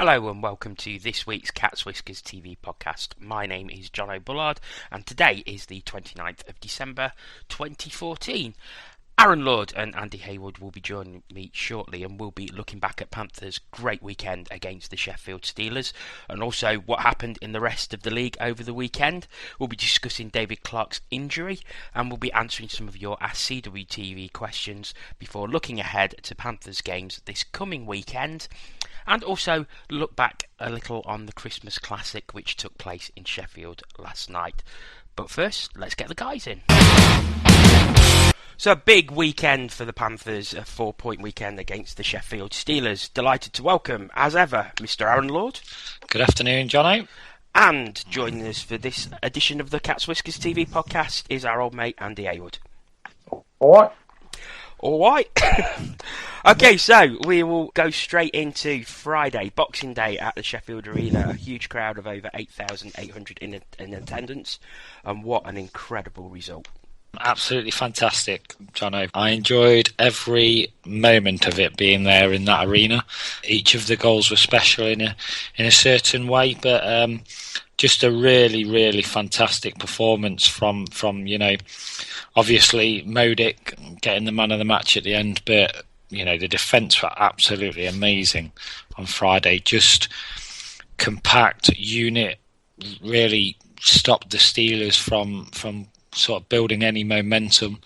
Hello and welcome to this week's Cats Whiskers TV podcast. My name is Jono Bullard and today is the 29th of December 2014. Aaron Lord and Andy Haywood will be joining me shortly and we'll be looking back at Panthers' great weekend against the Sheffield Steelers and also what happened in the rest of the league over the weekend. We'll be discussing David Clarke's injury and we'll be answering some of your Ask CWTV questions before looking ahead to Panthers games this coming weekend and also look back a little on the Christmas Classic which took place in Sheffield last night. But first, let's get the guys in. So a big weekend for the Panthers, a 4-point weekend against the Sheffield Steelers. Delighted to welcome, as ever, Mr. Aaron Lord. Good afternoon, Jono. And joining us for this edition of the Cats Whiskers TV podcast is our old mate, Andy Haywood. All right. Okay, so we will go straight into Friday, Boxing Day at the Sheffield Arena. A huge crowd of over 8,800 in attendance. And what an incredible result. Absolutely fantastic, Jono. I enjoyed every moment of it being there in that arena. Each of the goals were special in a certain way, but just a really, really fantastic performance from obviously Modic getting the man of the match at the end, but the defence were absolutely amazing on Friday. Just compact unit, really stopped the Steelers from sort of building any momentum,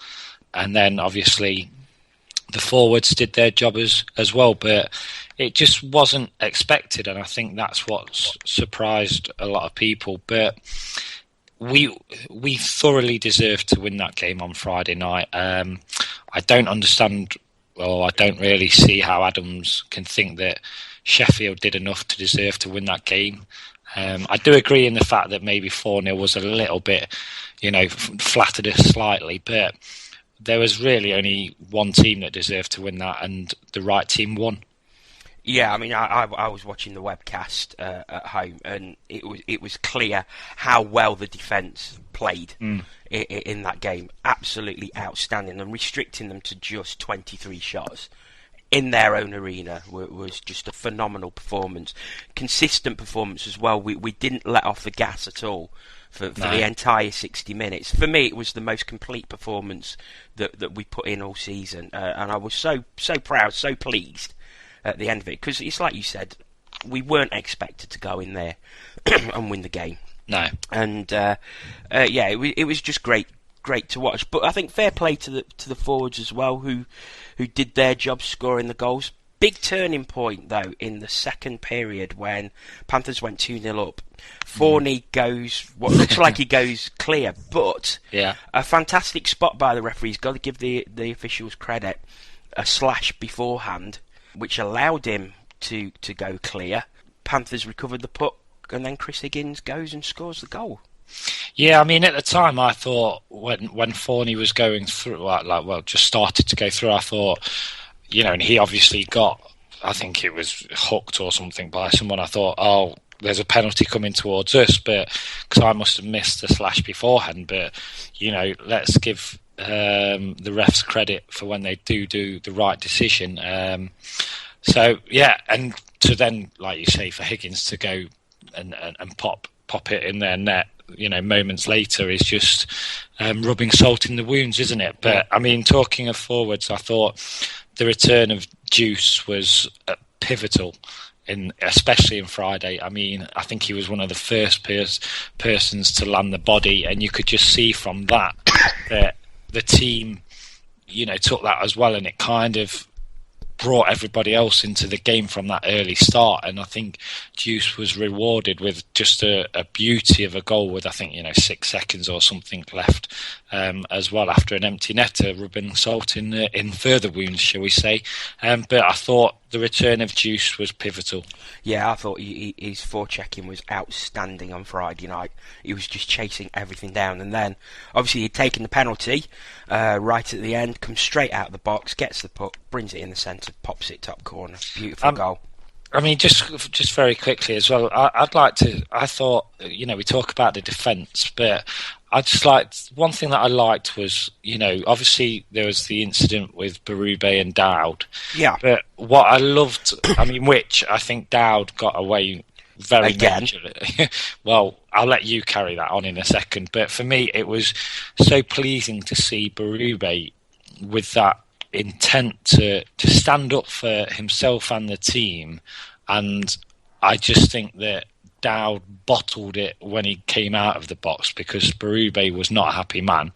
and then obviously the forwards did their job as well, but it just wasn't expected, and I think that's what surprised a lot of people. But we thoroughly deserved to win that game on Friday night. I don't understand, or I don't really see how Adams can think that Sheffield did enough to deserve to win that game. I do agree in the fact that maybe 4-0 was a little bit, flattered us slightly, but there was really only one team that deserved to win that, and the right team won. Yeah, I mean, I was watching the webcast at home, and it was clear how well the defence played in that game. Absolutely outstanding, and restricting them to just 23 shots in their own arena was just a phenomenal performance. Consistent performance as well. We didn't let off the gas at all for the entire 60 minutes. For me, it was the most complete performance that we put in all season. And I was so proud, so pleased at the end of it. Because it's like you said, we weren't expected to go in there and win the game. No. And, it was just great to watch. But I think fair play to the forwards as well, who did their job scoring the goals. Big turning point though in the second period when Panthers went 2-0 up. Forney goes what looks like he goes clear, but a fantastic spot by the referees. Got to give the officials credit. A slash beforehand, which allowed him to go clear. Panthers recovered the puck, and then Chris Higgins goes and scores the goal. Yeah, I mean, at the time, I thought when Forney was going through, just started to go through, I thought, and he obviously got, I think it was hooked or something by someone. I thought, oh, there's a penalty coming towards us, but because I must have missed the slash beforehand. But let's give the refs credit for when they do the right decision. So yeah, and to then, like you say, for Higgins to go and pop it in their net, moments later is just rubbing salt in the wounds, isn't it? But I mean, talking of forwards, I thought the return of Juice was pivotal, especially in Friday. I mean, I think he was one of the first persons to land the body, and you could just see from that the team, took that as well, and it kind of brought everybody else into the game from that early start. And I think Juice was rewarded with just a beauty of a goal with, I think, 6 seconds or something left as well, after an empty netter, rubbing salt in further wounds, shall we say. But I thought the return of Juice was pivotal. Yeah, I thought his forechecking was outstanding on Friday night. He was just chasing everything down, and then obviously he'd taken the penalty right at the end, comes straight out of the box, gets the puck, brings it in the centre, pops it top corner. Beautiful goal. I mean, just very quickly as well. I'd like to. I thought, we talk about the defence, but I just liked one thing that I liked was, obviously there was the incident with Berube and Dowd. Yeah. But what I loved, which I think Dowd got away very Again. majorly. Well, I'll let you carry that on in a second. But for me, it was so pleasing to see Berube with that intent to stand up for himself and the team, and I just think that Dowd bottled it when he came out of the box because Berube was not a happy man.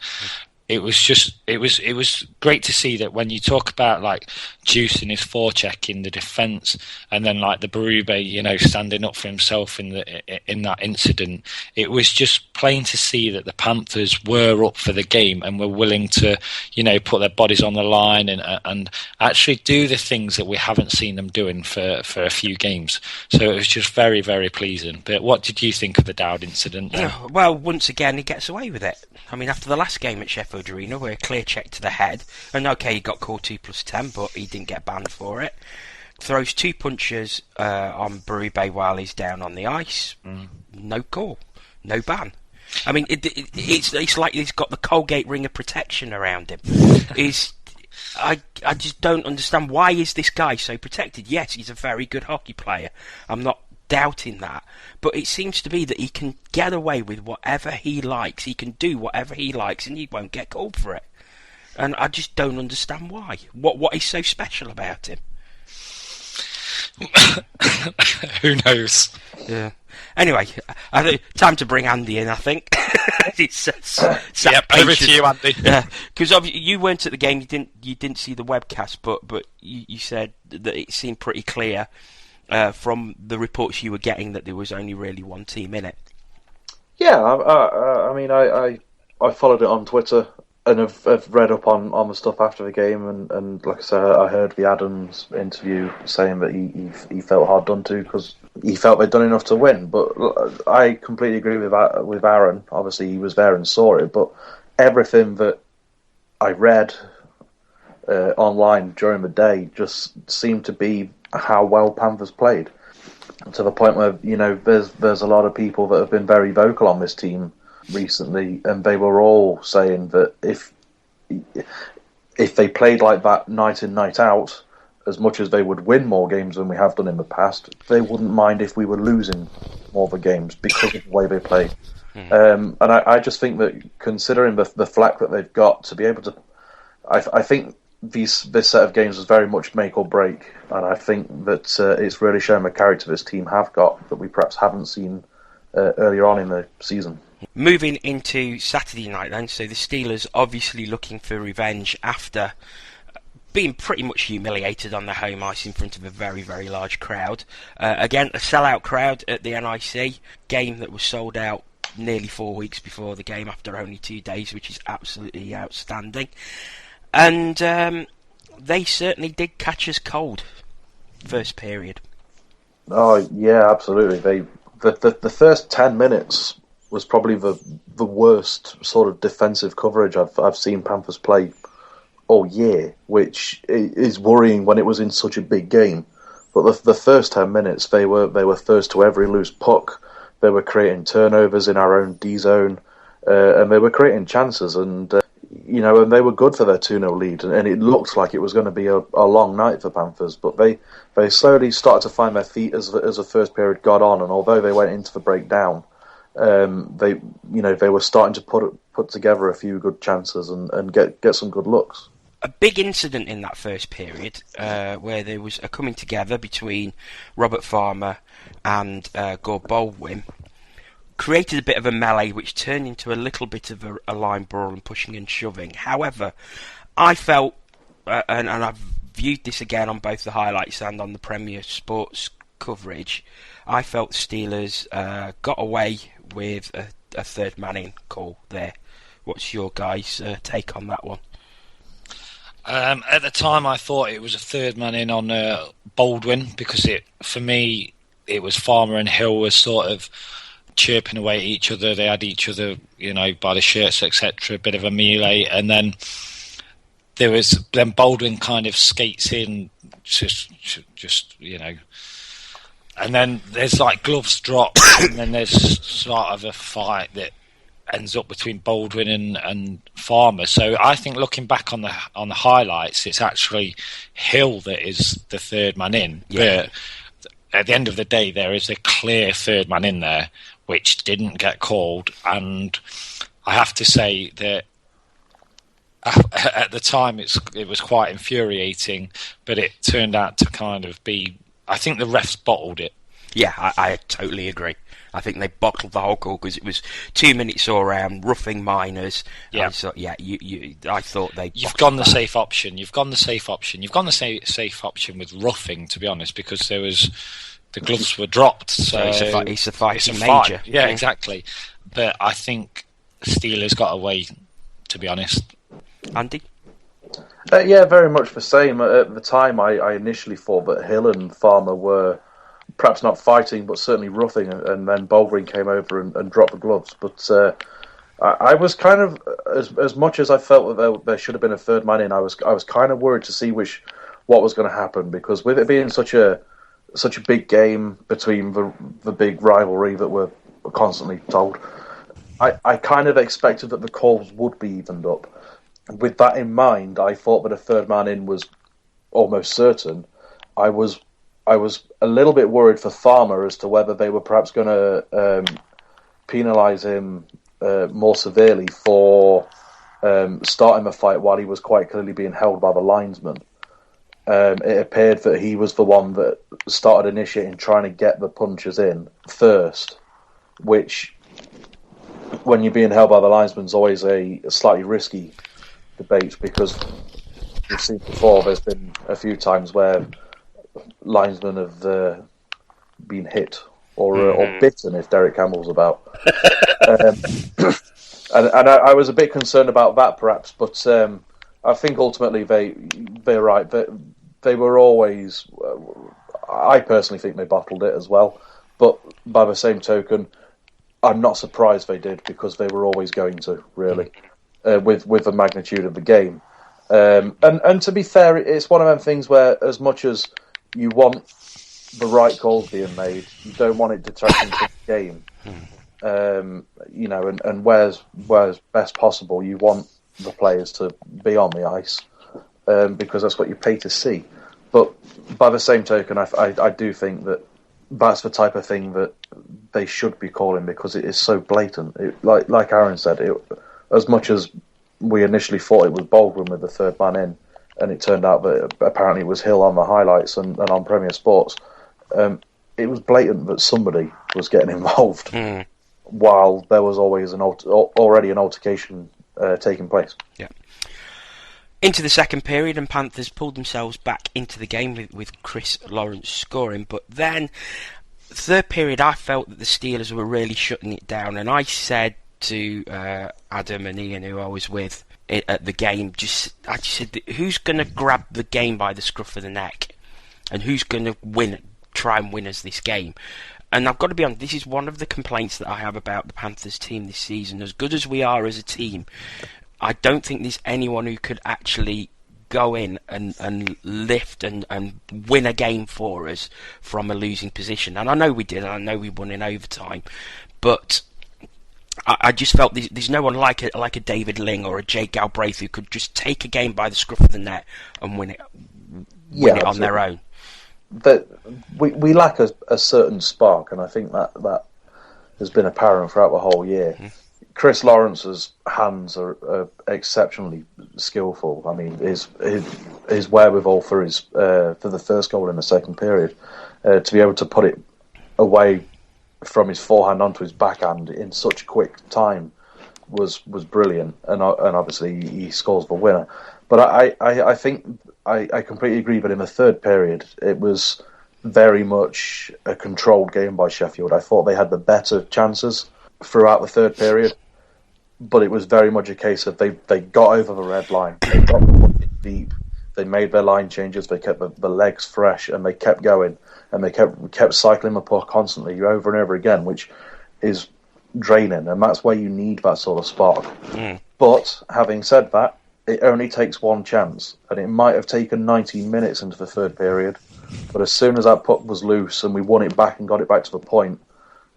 It was great to see that when you talk about like juicing his forecheck in the defence, and then like the Berube, standing up for himself in that incident, it was just plain to see that the Panthers were up for the game and were willing to, put their bodies on the line and actually do the things that we haven't seen them doing for a few games. So it was just very, very pleasing. But what did you think of the Dowd incident then? Well, once again, he gets away with it. I mean, after the last game at Sheffield Arena, where a clear check to the head, and okay, he got called 2+10, but he didn't get banned for it. Throws 2 punches on Berube while he's down on the ice. No call, no ban. I mean, it's like he's got the Colgate ring of protection around him. I just don't understand, why is this guy so protected? Yes, he's a very good hockey player. I'm not doubting that, but it seems to be that he can get away with whatever he likes. He can do whatever he likes, and he won't get called for it. And I just don't understand why. What is so special about him? Who knows? Yeah. Anyway, time to bring Andy in, I think. Yep, over to you, Andy. Yeah, because you weren't at the game. You didn't see the webcast, but you said that it seemed pretty clear from the reports you were getting that there was only really one team in it. Yeah, I followed it on Twitter and have read up on the stuff after the game, and like I said, I heard the Adams interview saying that he felt hard done to because he felt they'd done enough to win. But I completely agree with Aaron. Obviously, he was there and saw it, but everything that I read online during the day just seemed to be how well Panthers played, to the point where there's a lot of people that have been very vocal on this team recently, and they were all saying that if they played like that night in, night out, as much as they would win more games than we have done in the past, they wouldn't mind if we were losing more of the games because of the way they play. And I just think that, considering the flack that they've got, to be able to, I think this set of games was very much make or break, and I think that it's really shown the character this team have got that we perhaps haven't seen earlier on in the season. Moving into Saturday night then, so the Steelers obviously looking for revenge after being pretty much humiliated on their home ice in front of a very, very large crowd. Again, a sellout crowd at the NIC, game that was sold out nearly 4 weeks before the game after only 2 days, which is absolutely outstanding. And they certainly did catch us cold first period. Oh yeah, absolutely. The first 10 minutes was probably the worst sort of defensive coverage I've seen Panthers play all year, which is worrying when it was in such a big game. But the first 10 minutes, they were first to every loose puck. They were creating turnovers in our own D zone, and they were creating chances. And and they were good for their 2-0 lead. And it looked like it was going to be a long night for Panthers. But they slowly started to find their feet as the first period got on. And although they went into the breakdown, they were starting to put together a few good chances and get some good looks. A big incident in that first period where there was a coming together between Robert Farmer and Gord Baldwin created a bit of a melee which turned into a little bit of a line brawl and pushing and shoving. However, I felt, and I've viewed this again on both the highlights and on the Premier Sports coverage, I felt the Steelers got away with a third man in call there. What's your guys' take on that one? At the time, I thought it was a third man in on Baldwin because for me, it was Farmer and Hill was sort of chirping away at each other. They had each other, by the shirts, etc. A bit of a melee, and then Baldwin kind of skates in, just And then there's like gloves dropped, and then there's sort of a fight that ends up between Baldwin and Farmer. So I think looking back on the highlights, it's actually Hill that is the third man in. Yeah. But at the end of the day, there is a clear third man in there which didn't get called, and I have to say that at the time it was quite infuriating, but it turned out to kind of be. I think the refs bottled it. Yeah, I totally agree. I think they bottled the whole call because it was 2 minutes all round, roughing minors. Yeah, I thought they. You've gone the safe option. You've gone the safe option with roughing, to be honest, because the gloves were dropped. So it's a fighting major. Yeah, exactly. But I think Steelers got away, to be honest. Andy? Yeah, very much the same. At the time, I initially thought that Hill and Farmer were perhaps not fighting, but certainly roughing, and then Baldwin came over and dropped the gloves. But I was kind of, as much as I felt that there should have been a third man in, I was kind of worried to see what was going to happen, because with it being such a big game between the big rivalry that we're constantly told, I kind of expected that the calls would be evened up. With that in mind, I thought that a third man in was almost certain. I was a little bit worried for Farmer as to whether they were perhaps going to penalise him more severely for starting the fight while he was quite clearly being held by the linesman. It appeared that he was the one that started initiating trying to get the punches in first, which, when you're being held by the linesman, is always a slightly risky debate, because we've seen before there's been a few times where linesmen have been hit or bitten if Derek Campbell's about. And I was a bit concerned about that, perhaps, but I think ultimately they're right. They were always. I personally think they bottled it as well, but by the same token, I'm not surprised they did, because they were always going to, really, with the magnitude of the game. And to be fair, it's one of them things where, as much as you want the right calls being made, you don't want it detracting from the game. And where's best possible, you want the players to be on the ice, because that's what you pay to see. But by the same token, I do think that that's the type of thing that they should be calling, because it is so blatant. Like Aaron said, as much as we initially thought it was Baldwin with the third man in, and it turned out that apparently it was Hill on the highlights and on Premier Sports, it was blatant that somebody was getting involved, while there was always already an altercation taking place. Yeah. Into the second period, and Panthers pulled themselves back into the game with Chris Lawrence scoring. But then, third period, I felt that the Steelers were really shutting it down. And I said to Adam and Ian, who I was with at the game, I just said, who's going to grab the game by the scruff of the neck? And who's going to try and win us this game? And I've got to be honest, this is one of the complaints that I have about the Panthers team this season. As good as we are as a team, I don't think there's anyone who could actually go in and lift and win a game for us from a losing position. And I know we did, and I know we won in overtime, but I just felt there's no one like a David Ling or a Jake Galbraith who could just take a game by the scruff of the neck and win it on their own. That we lack a certain spark, and I think that has been apparent throughout the whole year. Chris Lawrence's hands are exceptionally skillful. I mean, his wherewithal for the first goal in the second period, to be able to put it away from his forehand onto his backhand in such quick time was brilliant, and obviously he scores the winner. But I think I completely agree. But in the third period, it was very much a controlled game by Sheffield. I thought they had the better chances throughout the third period, but it was very much a case of they got over the red line, they got deep, they made their line changes, they kept the legs fresh, and they kept going, and they kept cycling the puck constantly over and over again, which is draining, and that's where you need that sort of spark. But having said that, it only takes one chance, and it might have taken 19 minutes into the third period But as soon as that puck was loose and we won it back and got it back to the point,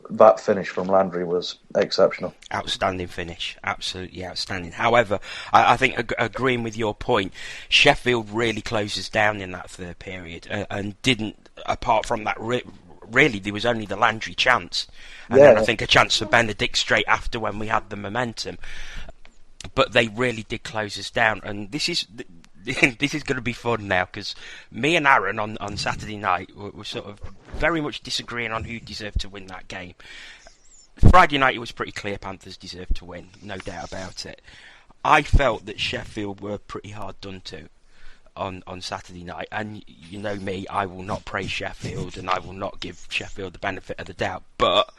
that finish from Landry was exceptional. Outstanding finish, absolutely outstanding. However, I think agreeing with your point, Sheffield really closes down in that third period and didn't, apart from that, really there was only the Landry chance. And then I think a chance for Benedict straight after when we had the momentum. But they really did close us down. And this is going to be fun now, because me and Aaron on Saturday night were sort of very much disagreeing on who deserved to win that game. Friday night it was pretty clear Panthers deserved to win, no doubt about it. I felt that Sheffield were pretty hard done to on Saturday night, and you know me, I will not praise Sheffield and I will not give Sheffield the benefit of the doubt, but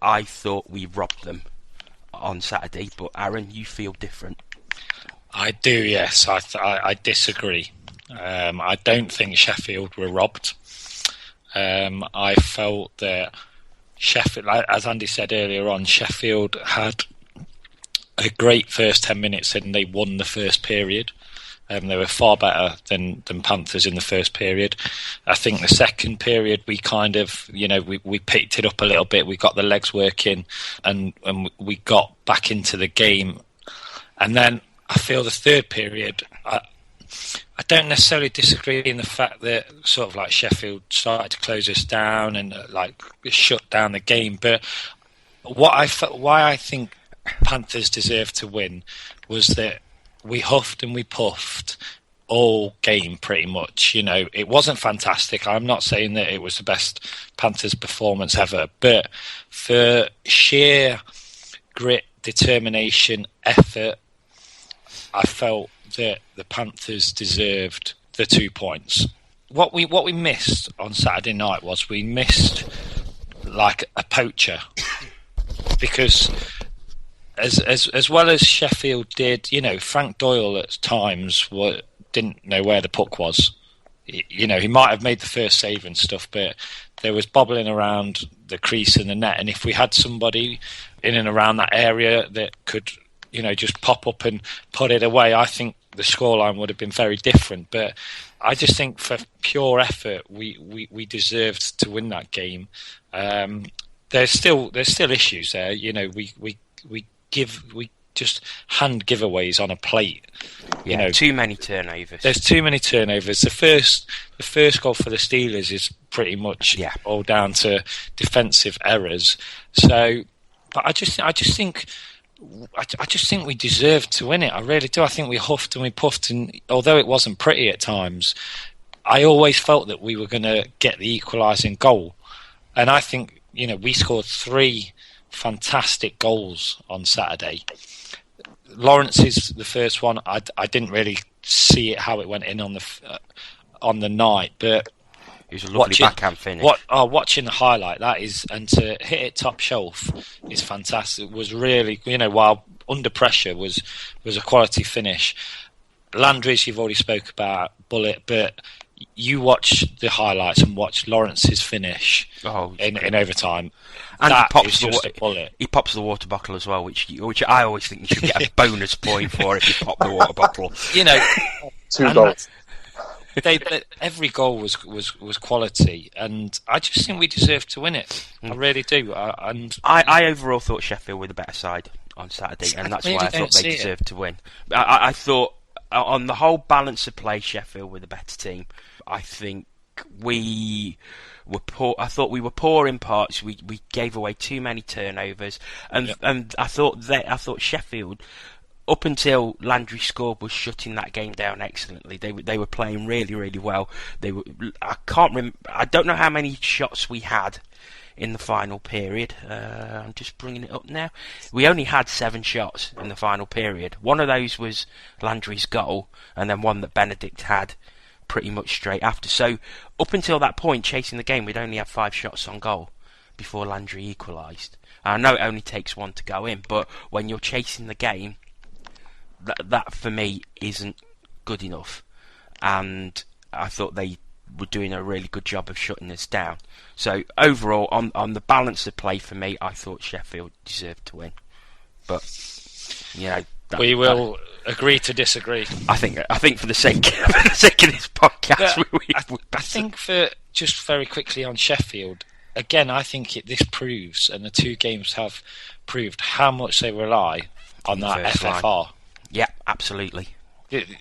I thought we robbed them on Saturday. But Aaron, you feel different. I do, yes. I disagree. I don't think Sheffield were robbed. I felt that Sheffield, as Andy said earlier on, Sheffield had a great first 10 minutes and they won the first period. They were far better than Panthers in the first period. I think the second period we kind of, we picked it up a little bit. We got the legs working and we got back into the game. And then I feel the third period, I don't necessarily disagree in the fact that sort of like Sheffield started to close us down and like shut down the game. But why I think Panthers deserved to win was that we huffed and we puffed all game pretty much. It wasn't fantastic. I'm not saying that it was the best Panthers performance ever, but for sheer grit, determination, effort, I felt that the Panthers deserved the 2 points. What we missed on Saturday night was we missed like a poacher, because as well as Sheffield did, Frank Doyle at times didn't know where the puck was. He might have made the first save and stuff, but there was bobbling around the crease and the net, and if we had somebody in and around that area that could just pop up and put it away, I think the scoreline would have been very different. But I just think for pure effort, we deserved to win that game. There's still issues there. We just hand giveaways on a plate. Too many turnovers. There's too many turnovers. The first goal for the Steelers is pretty much all down to defensive errors. So, but I just think we deserved to win it. I really do. I think we huffed and we puffed, and although it wasn't pretty at times, I always felt that we were going to get the equalising goal. And I think, we scored 3 fantastic goals on Saturday. Lawrence's the first one. I didn't really see it how it went in on the night, but it was a lovely backhand finish. Watching the highlight, that is, and to hit it top shelf is fantastic. It was really, while under pressure, was a quality finish. Landry's you've already spoke about, bullet, but you watch the highlights and watch Lawrence's finish in overtime. And that he pops is just a bullet. He pops the water bottle as well, which I always think you should get a bonus point for if you pop the water bottle. 2 goals. Every goal was quality, and I just think we deserved to win it. I really do. I overall thought Sheffield were the better side on Saturday, and that's why I thought they deserved to win. I thought on the whole balance of play, Sheffield were the better team. I think we were poor. I thought we were poor in parts. We gave away too many turnovers, and I thought Sheffield, up until Landry scored, was shutting that game down excellently. They were playing really, really well. I don't know how many shots we had in the final period. I'm just bringing it up now. We only had 7 shots in the final period. One of those was Landry's goal, and then one that Benedict had pretty much straight after. So up until that point, chasing the game, we'd only have 5 shots on goal before Landry equalised. I know it only takes 1 to go in, but when you're chasing the game, that for me isn't good enough. And I thought they were doing a really good job of shutting us down. So overall, on the balance of play for me, I thought Sheffield deserved to win. But we will Agree to disagree. I think for the sake of this podcast, I think for just very quickly on Sheffield, again, I think this proves, and the two games have proved how much they rely on that FFR. Line. Yeah, absolutely.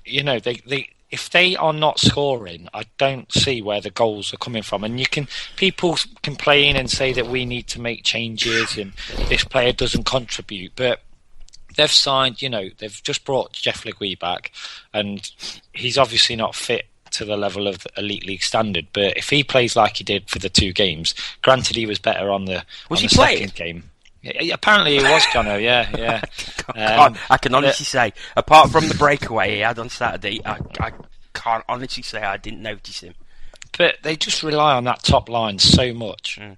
You know, they if they are not scoring, I don't see where the goals are coming from. And people complain and say that we need to make changes and this player doesn't contribute, but they've signed, they've just brought Jeff Legui back, and he's obviously not fit to the level of the Elite League standard. But if he plays like he did for the two games, granted he was better on the second game. Yeah, apparently he was, Jono, yeah. I can honestly say, apart from the breakaway he had on Saturday, I can't honestly say I didn't notice him. But they just rely on that top line so much. And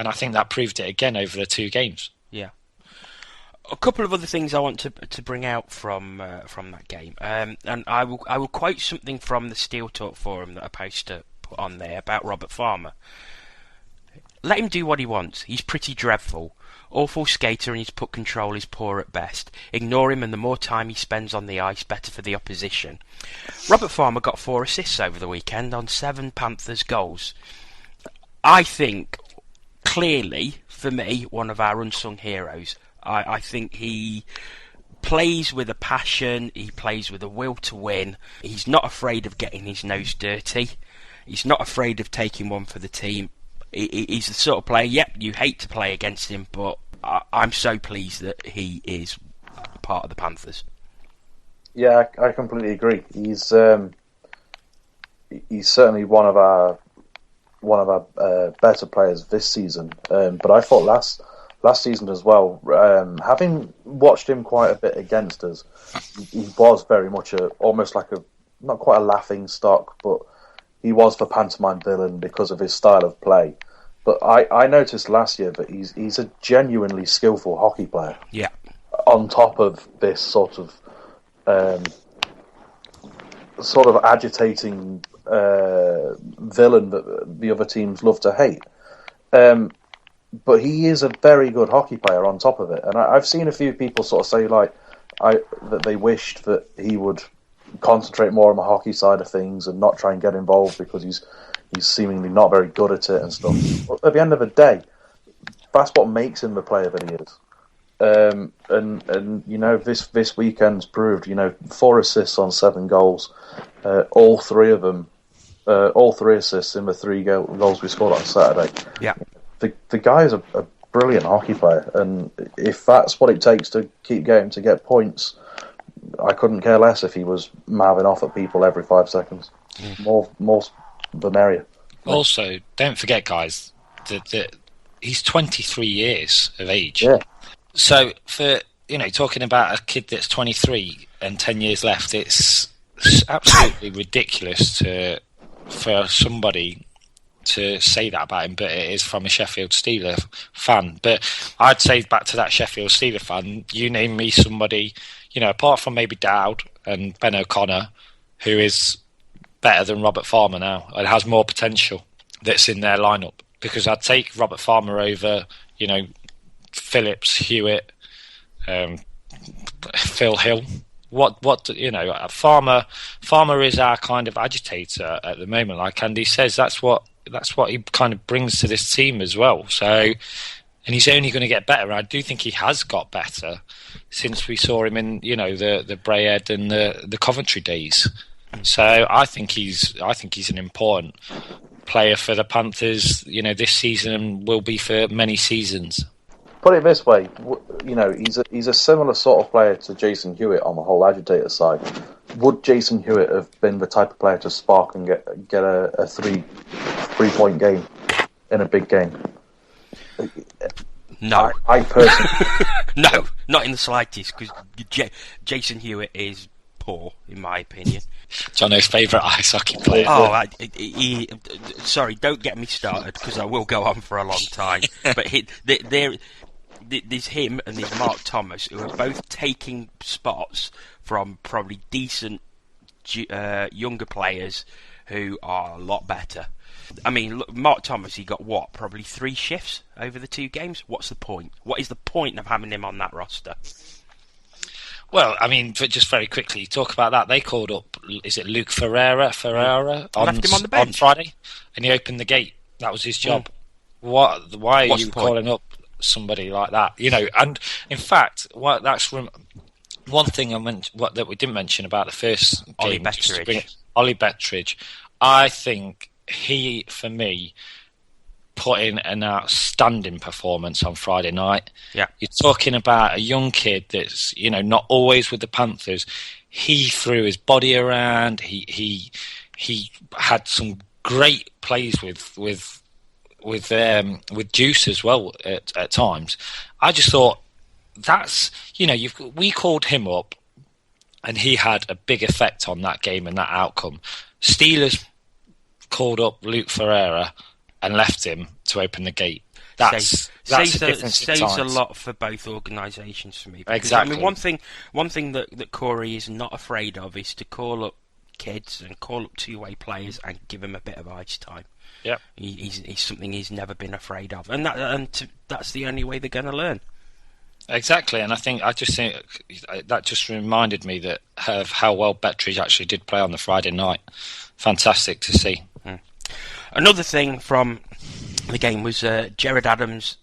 I think that proved it again over the two games. Yeah. A couple of other things I want to bring out from that game, and I will quote something from the Steel Talk forum that I posted put on there about Robert Farmer. Let him do what he wants. He's pretty dreadful. Awful skater, and his puck control is poor at best. Ignore him, and the more time he spends on the ice, better for the opposition. Robert Farmer got 4 assists over the weekend on 7 Panthers goals. I think, clearly, for me, one of our unsung heroes. I think he plays with a passion, he plays with a will to win. He's not afraid of getting his nose dirty. He's not afraid of taking one for the team. He's the sort of player, you hate to play against him, but I'm so pleased that he is part of the Panthers. Yeah, I completely agree. He's certainly one of our better players this season. But I thought last season as well, having watched him quite a bit against us, he was very much almost like not quite a laughing stock, but he was the pantomime villain because of his style of play. But I noticed last year that he's a genuinely skillful hockey player. Yeah. On top of this sort of agitating villain that the other teams love to hate. But he is a very good hockey player on top of it. And I've seen a few people sort of say that they wished that he would concentrate more on the hockey side of things and not try and get involved because he's seemingly not very good at it and stuff. But at the end of the day, that's what makes him the player that he is. And this weekend's proved, 4 assists on 7 goals, all 3 assists in the 3 goals we scored on Saturday. Yeah. The guy is a brilliant hockey player, and if that's what it takes to keep getting to get points, I couldn't care less if he was mouthing off at people every 5 seconds. More the merrier. Also, don't forget, guys, that he's 23 years of age. Yeah. So for talking about a kid that's 23 and 10 years left, it's absolutely ridiculous for somebody to say that about him, but it is from a Sheffield Steelers fan. But I'd say back to that Sheffield Steelers fan, you name me somebody, apart from maybe Dowd and Ben O'Connor, who is better than Robert Farmer now and has more potential that's in their lineup. Because I'd take Robert Farmer over, Phillips, Hewitt, Phil Hill. Farmer is our kind of agitator at the moment. Like Andy says, that's what he kind of brings to this team as well. So, and he's only going to get better. I do think he has got better since we saw him in, the Brayhead and the Coventry days. So I think he's an important player for the Panthers, this season and will be for many seasons. Put it this way, he's a similar sort of player to Jason Hewitt on the whole agitator side. Would Jason Hewitt have been the type of player to spark and get a 3-point game in a big game? No. I personally... No, not in the slightest, because Jason Hewitt is poor, in my opinion. Jono's favourite ice hockey player. Oh, sorry, don't get me started, because I will go on for a long time. But there's him and there's Mark Thomas, who are both taking spots from probably decent younger players who are a lot better. I mean, look, Mark Thomas, he got probably 3 shifts over the 2 games? What's the point? What is the point of having him on that roster? Well, I mean, just very quickly, talk about that. They called up, is it Luke Ferreira left him on the bench on Friday, and he opened the gate. That was his job. Why are you calling up somebody like that? And in fact, that's one thing that we didn't mention about the first game. Ollie Bettridge. I think he, for me, put in an outstanding performance on Friday night. Yeah. You're talking about a young kid that's, not always with the Panthers. He threw his body around. He had some great plays with juice as well at times. I just thought we called him up and he had a big effect on that game and that outcome. Steelers called up Luke Ferreira and left him to open the gate. That's says a lot for both organisations for me. Because, exactly. I mean, one thing that Corey is not afraid of is to call up kids and call up two-way players and give them a bit of ice time. Yeah, he's something he's never been afraid of, and that's the only way they're going to learn. Exactly, and I think that just reminded me of how well Bettridge actually did play on the Friday night. Fantastic to see. Another thing from the game was Jared Adams'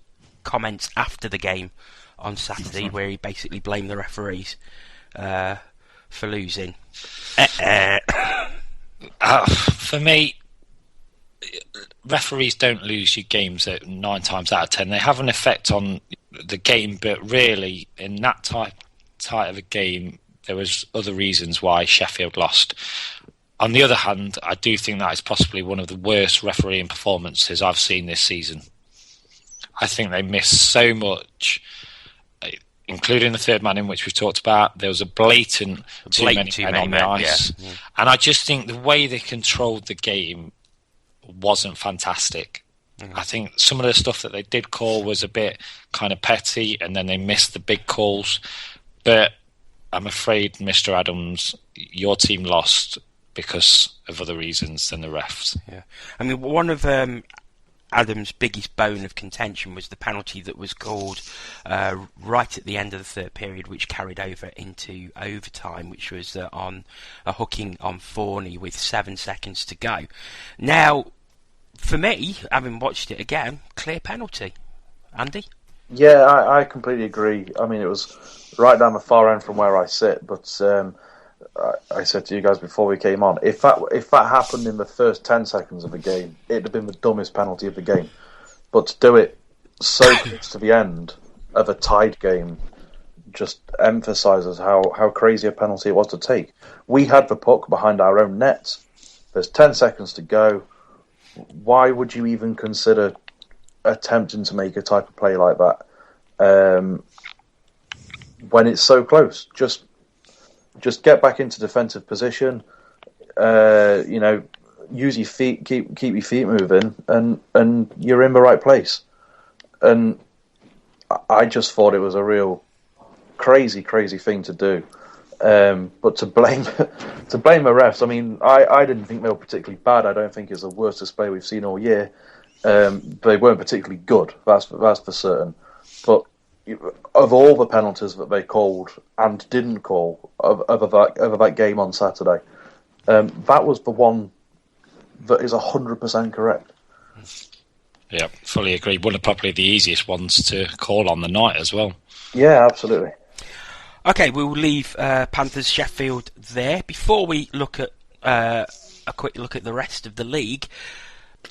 comments after the game on Saturday, where he basically blamed the referees for losing. For me, referees don't lose your games at 9 times out of 10. They have an effect on the game, but really, in that type of a game, there was other reasons why Sheffield lost. On the other hand, I do think that is possibly one of the worst refereeing performances I've seen this season. I think they missed so much, including the third man in, which we've talked about. There was a blatant too many men on the ice. Yeah. And I just think the way they controlled the game wasn't fantastic. I think some of the stuff that they did call was a bit kind of petty, and then they missed the big calls. But I'm afraid, Mr. Adams, your team lost because of other reasons than the refs. Yeah, I mean, one of Adams' biggest bone of contention was the penalty that was called right at the end of the third period, which carried over into overtime, which was on a hooking on Forney with 7 seconds to go. Now, for me, having watched it again, clear penalty. Andy? Yeah, I completely agree. I mean, it was right down the far end from where I sit, but I said to you guys before we came on, if that happened in the first 10 seconds of the game, it'd have been the dumbest penalty of the game. But to do it so close to the end of a tied game just emphasises how crazy a penalty it was to take. We had the puck behind our own nets. There's 10 seconds to go. Why would you even consider attempting to make a type of play like that when it's so close? Just get back into defensive position. Use your feet, keep your feet moving, and you're in the right place. And I just thought it was a real crazy thing to do. But to blame the refs, I mean, I didn't think they were particularly bad. I don't think it's the worst display we've seen all year. They weren't particularly good. That's for certain. But of all the penalties that they called and didn't call over that game on Saturday, that was the one that is 100% correct. Yeah, fully agree. One of probably the easiest ones to call on the night as well. Yeah, absolutely. Okay, we'll leave Panthers Sheffield there. Before we look at a quick look at the rest of the league,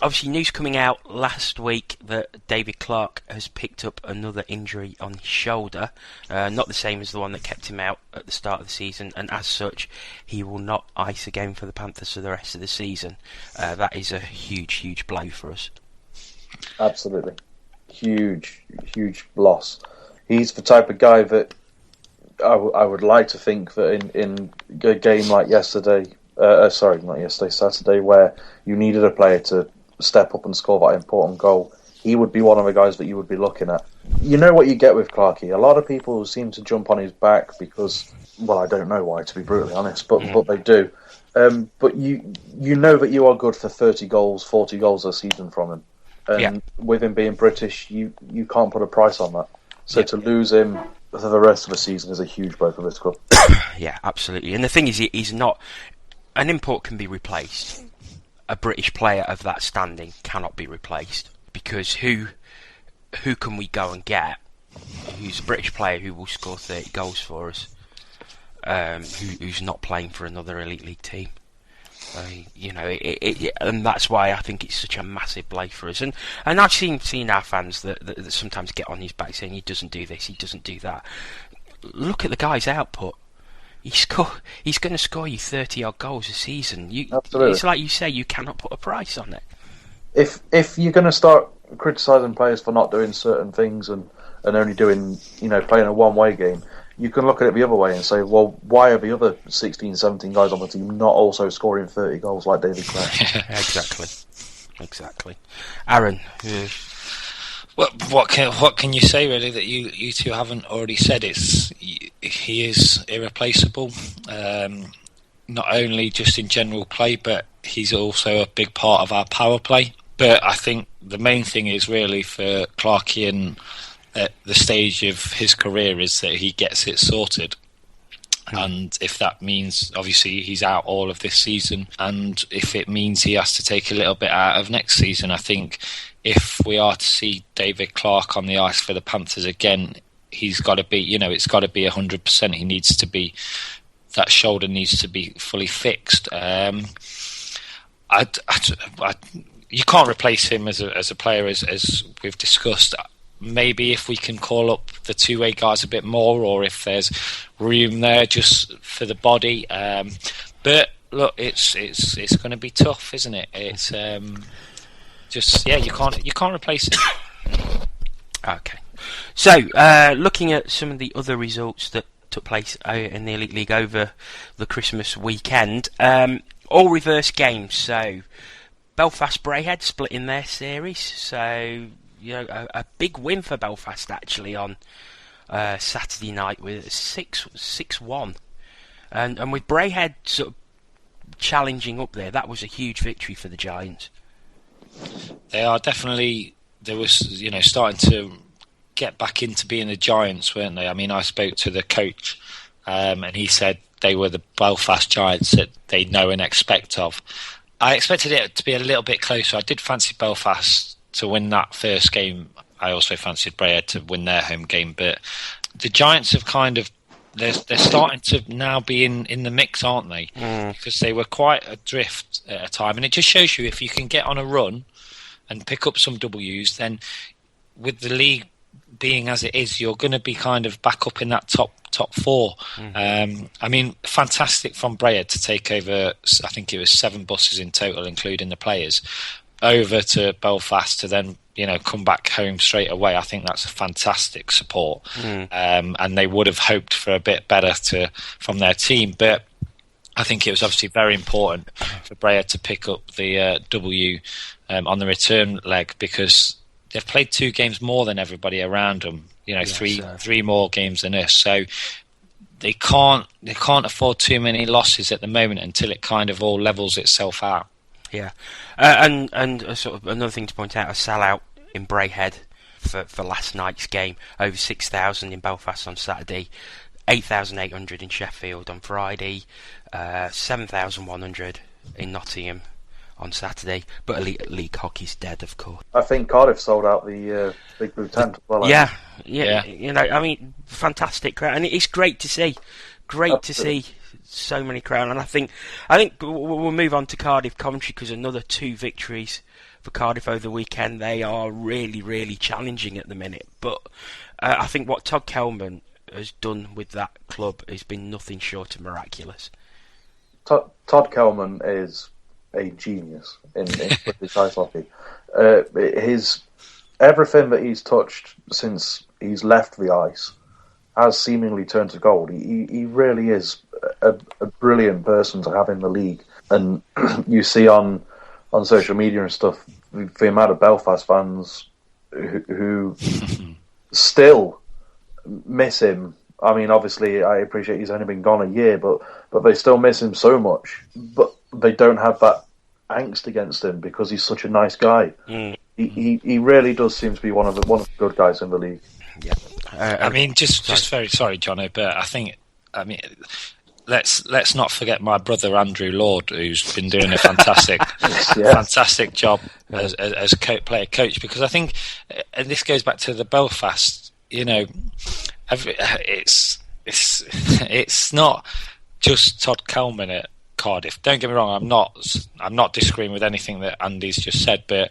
obviously news coming out last week that David Clarke has picked up another injury on his shoulder, not the same as the one that kept him out at the start of the season, and as such he will not ice again for the Panthers for the rest of the season. That is a huge blow for us. Absolutely. Huge loss. He's the type of guy that I would like to think that in a game like Saturday, where you needed a player to step up and score that important goal, he would be one of the guys that you would be looking at. You know what you get with Clarke. A lot of people seem to jump on his back because, well, I don't know why, to be brutally honest, but they do. But you know that you are good for 30 goals, 40 goals a season from him. And with him being British, you can't put a price on that. So to lose him for the rest of the season is a huge blow for this club. Yeah, absolutely. And the thing is, he's not... An import can be replaced. A British player of that standing cannot be replaced, because who can we go and get who's a British player who will score 30 goals for us, who's not playing for another elite league team? And that's why I think it's such a massive blow for us. And I've seen our fans that sometimes get on his back saying he doesn't do this, he doesn't do that. Look at the guy's output. He's going to score you 30 odd goals a season. Absolutely. It's like you say, you cannot put a price on it. If you're going to start criticising players for not doing certain things and only doing, playing a one-way game, you can look at it the other way and say, well, why are the other 16, 17 guys on the team not also scoring 30 goals like David Clarke? Exactly. Aaron? Well, what can you say, really, that you two haven't already said? He is irreplaceable, not only just in general play, but he's also a big part of our power play. But I think the main thing is really for Clarkian at the stage of his career is that he gets it sorted. And if that means, obviously, he's out all of this season, and if it means he has to take a little bit out of next season, I think if we are to see David Clarke on the ice for the Panthers again, he's got to be, it's got to be 100%. He needs to be, that shoulder needs to be fully fixed. You can't replace him as a player, as we've discussed. Maybe if we can call up the two-way guys a bit more, or if there's room there just for the body. But look, it's going to be tough, isn't it? It's you can't replace it. Okay. So looking at some of the other results that took place in the Elite League over the Christmas weekend, all reverse games. So Belfast Braehead splitting their series. So a big win for Belfast actually on Saturday night with 6-1, and with Braehead sort of challenging up there, that was a huge victory for the Giants. They are definitely. They were starting to get back into being the Giants, weren't they? I mean, I spoke to the coach, and he said they were the Belfast Giants that they know and expect of. I expected it to be a little bit closer. I did fancy Belfast to win that first game. I also fancied Braehead to win their home game, but the Giants have they're starting to now be in the mix, aren't they? Because they were quite adrift at a time, and it just shows you if you can get on a run and pick up some W's, then with the league being as it is, you're going to be kind of back up in that top four. I mean, fantastic from Braehead to take over, I think it was 7 buses in total, including the players, over to Belfast to then come back home straight away. I think that's a fantastic support, and they would have hoped for a bit better from their team, but I think it was obviously very important for Braehead to pick up the W on the return leg, because they've played 2 games more than everybody around them. Three more games than us, so they can't afford too many losses at the moment until it kind of all levels itself out. Yeah, and sort of another thing to point out: a sellout in Braehead for last night's game, over 6,000 in Belfast on Saturday, 8,800 in Sheffield on Friday, 7,100 in Nottingham on Saturday. But Elite League hockey's dead, of course. I think Cardiff sold out the Big Blue Tent as well. Yeah. I mean, fantastic crowd, and it's great to see. To see so many crowd, and I think we'll move on to Cardiff Coventry, because another 2 victories for Cardiff over the weekend. They are really, really challenging at the minute, but I think what Todd Kelman has done with that club has been nothing short of miraculous. Todd Kelman is a genius in British ice hockey. Everything that he's touched since he's left the ice has seemingly turned to gold. He really is a brilliant person to have in the league. And you see on social media and stuff, the amount of Belfast fans who still miss him. I mean, obviously, I appreciate he's only been gone a year, but they still miss him so much. But they don't have that angst against him because he's such a nice guy. He really does seem to be one of the good guys in the league. Yeah, I mean, just very sorry, Jono, but I mean, let's not forget my brother Andrew Lord, who's been doing a fantastic fantastic job as player coach, because I think, and this goes back to the Belfast, it's not just Todd Kelman at Cardiff. Don't get me wrong, I'm not disagreeing with anything that Andy's just said, but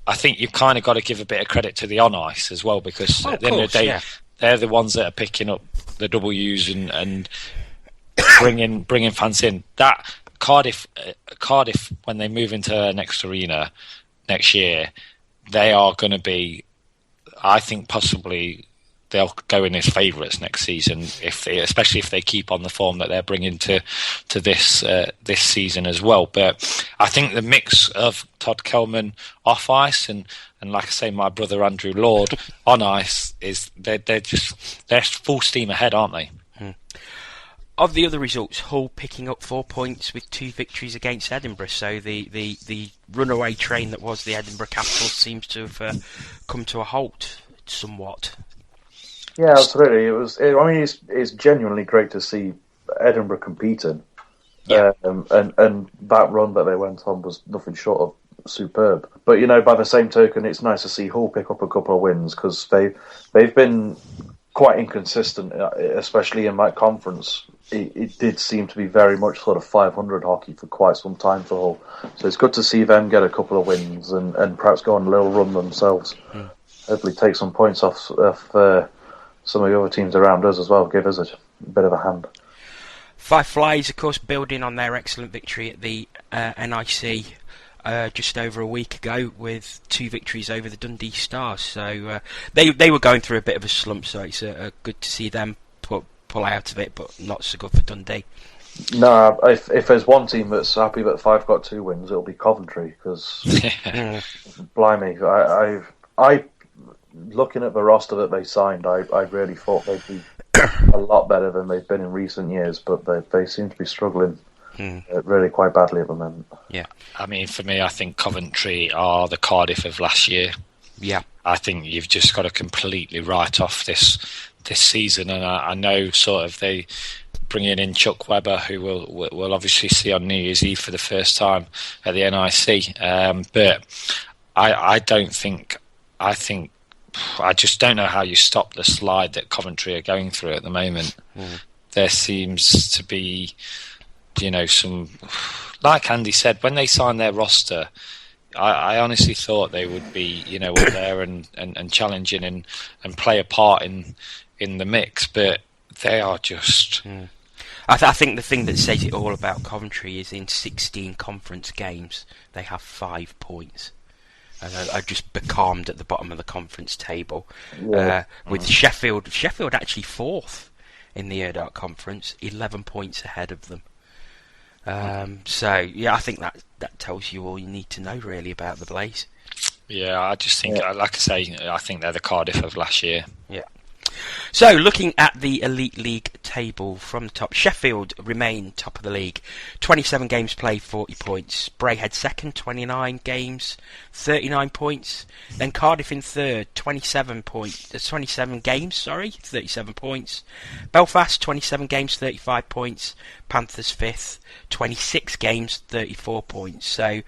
I think you've kind of got to give a bit of credit to the on ice as well, because at the end of the day, they're the ones that are picking up the W's and bringing fans in. That Cardiff, when they move into their next arena next year, they are going to be, I think, possibly they'll go in as favourites next season, especially if they keep on the form that they're bringing to this season as well. But I think the mix of Todd Kelman off ice and like I say, my brother Andrew Lord on ice is they're full steam ahead, aren't they? Of the other results, Hull picking up 4 points with 2 victories against Edinburgh. So the runaway train that was the Edinburgh Capital seems to have come to a halt somewhat. Yeah, absolutely. It's genuinely great to see Edinburgh competing. Yeah. And that run that they went on was nothing short of superb. But by the same token, it's nice to see Hull pick up a couple of wins, because they've been quite inconsistent, especially in that conference. It did seem to be very much sort of 500 hockey for quite some time for Hull. So it's good to see them get a couple of wins and perhaps go on a little run themselves. Hopefully take some points off some of the other teams around us as well. Give us a bit of a hand. Five Flies, of course, building on their excellent victory at the NIC just over a week ago with 2 victories over the Dundee Stars. So they were going through a bit of a slump, so it's good to see them pull out of it, but not so good for Dundee. No, if there's one team that's happy that Fife got 2 wins, it'll be Coventry, because blimey, I looking at the roster that they signed, I really thought they'd be a lot better than they've been in recent years, but they seem to be struggling really quite badly at the moment. Yeah, I mean, for me, I think Coventry are the Cardiff of last year. Yeah, I think you've just got to completely write off this season, and I know sort of they bringing in Chuck Webber, who we'll obviously see on New Year's Eve for the first time at the NIC. But I just don't know how you stop the slide that Coventry are going through at the moment. There seems to be, some, like Andy said, when they signed their roster, I honestly thought they would be, up there and challenging and play a part in the mix, but they are just... I think the thing that says it all about Coventry is in 16 conference games, they have 5 points. And are just becalmed at the bottom of the conference table. With Sheffield actually 4th in the Erdart Conference, 11 points ahead of them. So, yeah, I think that tells you all you need to know, really, about the Blaze. Yeah, I just think, like I say, I think they're the Cardiff of last year. Yeah. So, looking at the Elite League table from the top, Sheffield remain top of the league. 27 games played, 40 points. Braehead second, 29 games, 39 points. Then Cardiff in third, 27 games, 37 points. Belfast, 27 games, 35 points. Panthers fifth, 26 games, 34 points. So,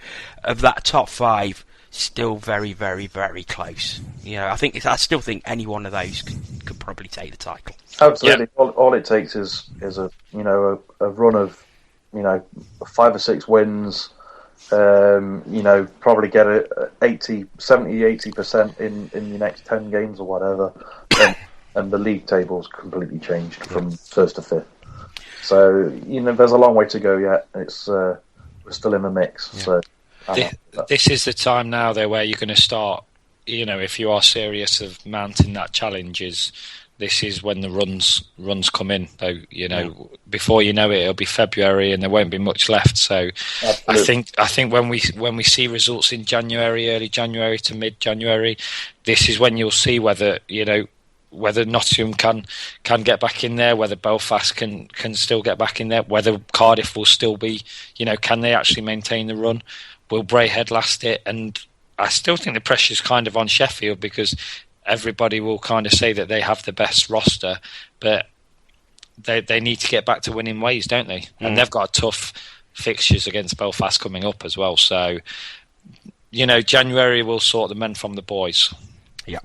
of that top 5, still very, very, very close. I still think any one of those could probably take the title. Absolutely. Yeah. All it takes is a run of 5 or 6 wins. Probably get 70-80% in the next 10 games or whatever, and the league table's completely changed from 1st to 5th. So there's a long way to go yet. It's we're still in the mix. Yeah. So. This is the time now, though, where you're going to start, if you are serious of mounting that challenge, this is when the runs come in, though. Before you know it, it'll be February and there won't be much left. So absolutely. I think when we see results in January, early January to mid January, this is when you'll see whether Nottingham can get back in there, whether Belfast can still get back in there, whether Cardiff will still be, can they actually maintain the run? Will Braehead last it? And I still think the pressure's kind of on Sheffield, because everybody will kind of say that they have the best roster, but they need to get back to winning ways, don't they? And they've got tough fixtures against Belfast coming up as well. So, January will sort the men from the boys. Yeah.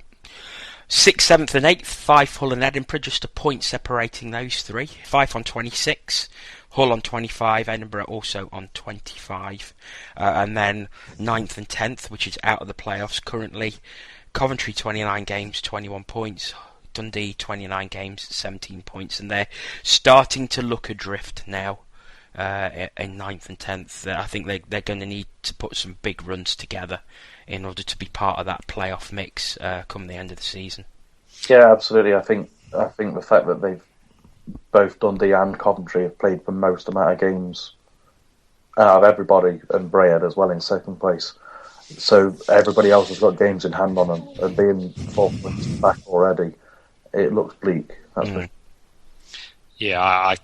6th, 7th and 8th, Fife, Hull and Edinburgh, just a point separating those three. Fife on 26, Hull on 25, Edinburgh also on 25. And then 9th and 10th, which is out of the playoffs currently. Coventry 29 games, 21 points. Dundee 29 games, 17 points. And they're starting to look adrift now in 9th and 10th. I think they're going to need to put some big runs together in order to be part of that playoff mix come the end of the season. Yeah, absolutely. I think the fact that they've both Dundee and Coventry have played the most amount of games out of everybody, and Brayhead as well in second place. So everybody else has got games in hand on them, and being 4 points back already, it looks bleak. That's for sure. Yeah, I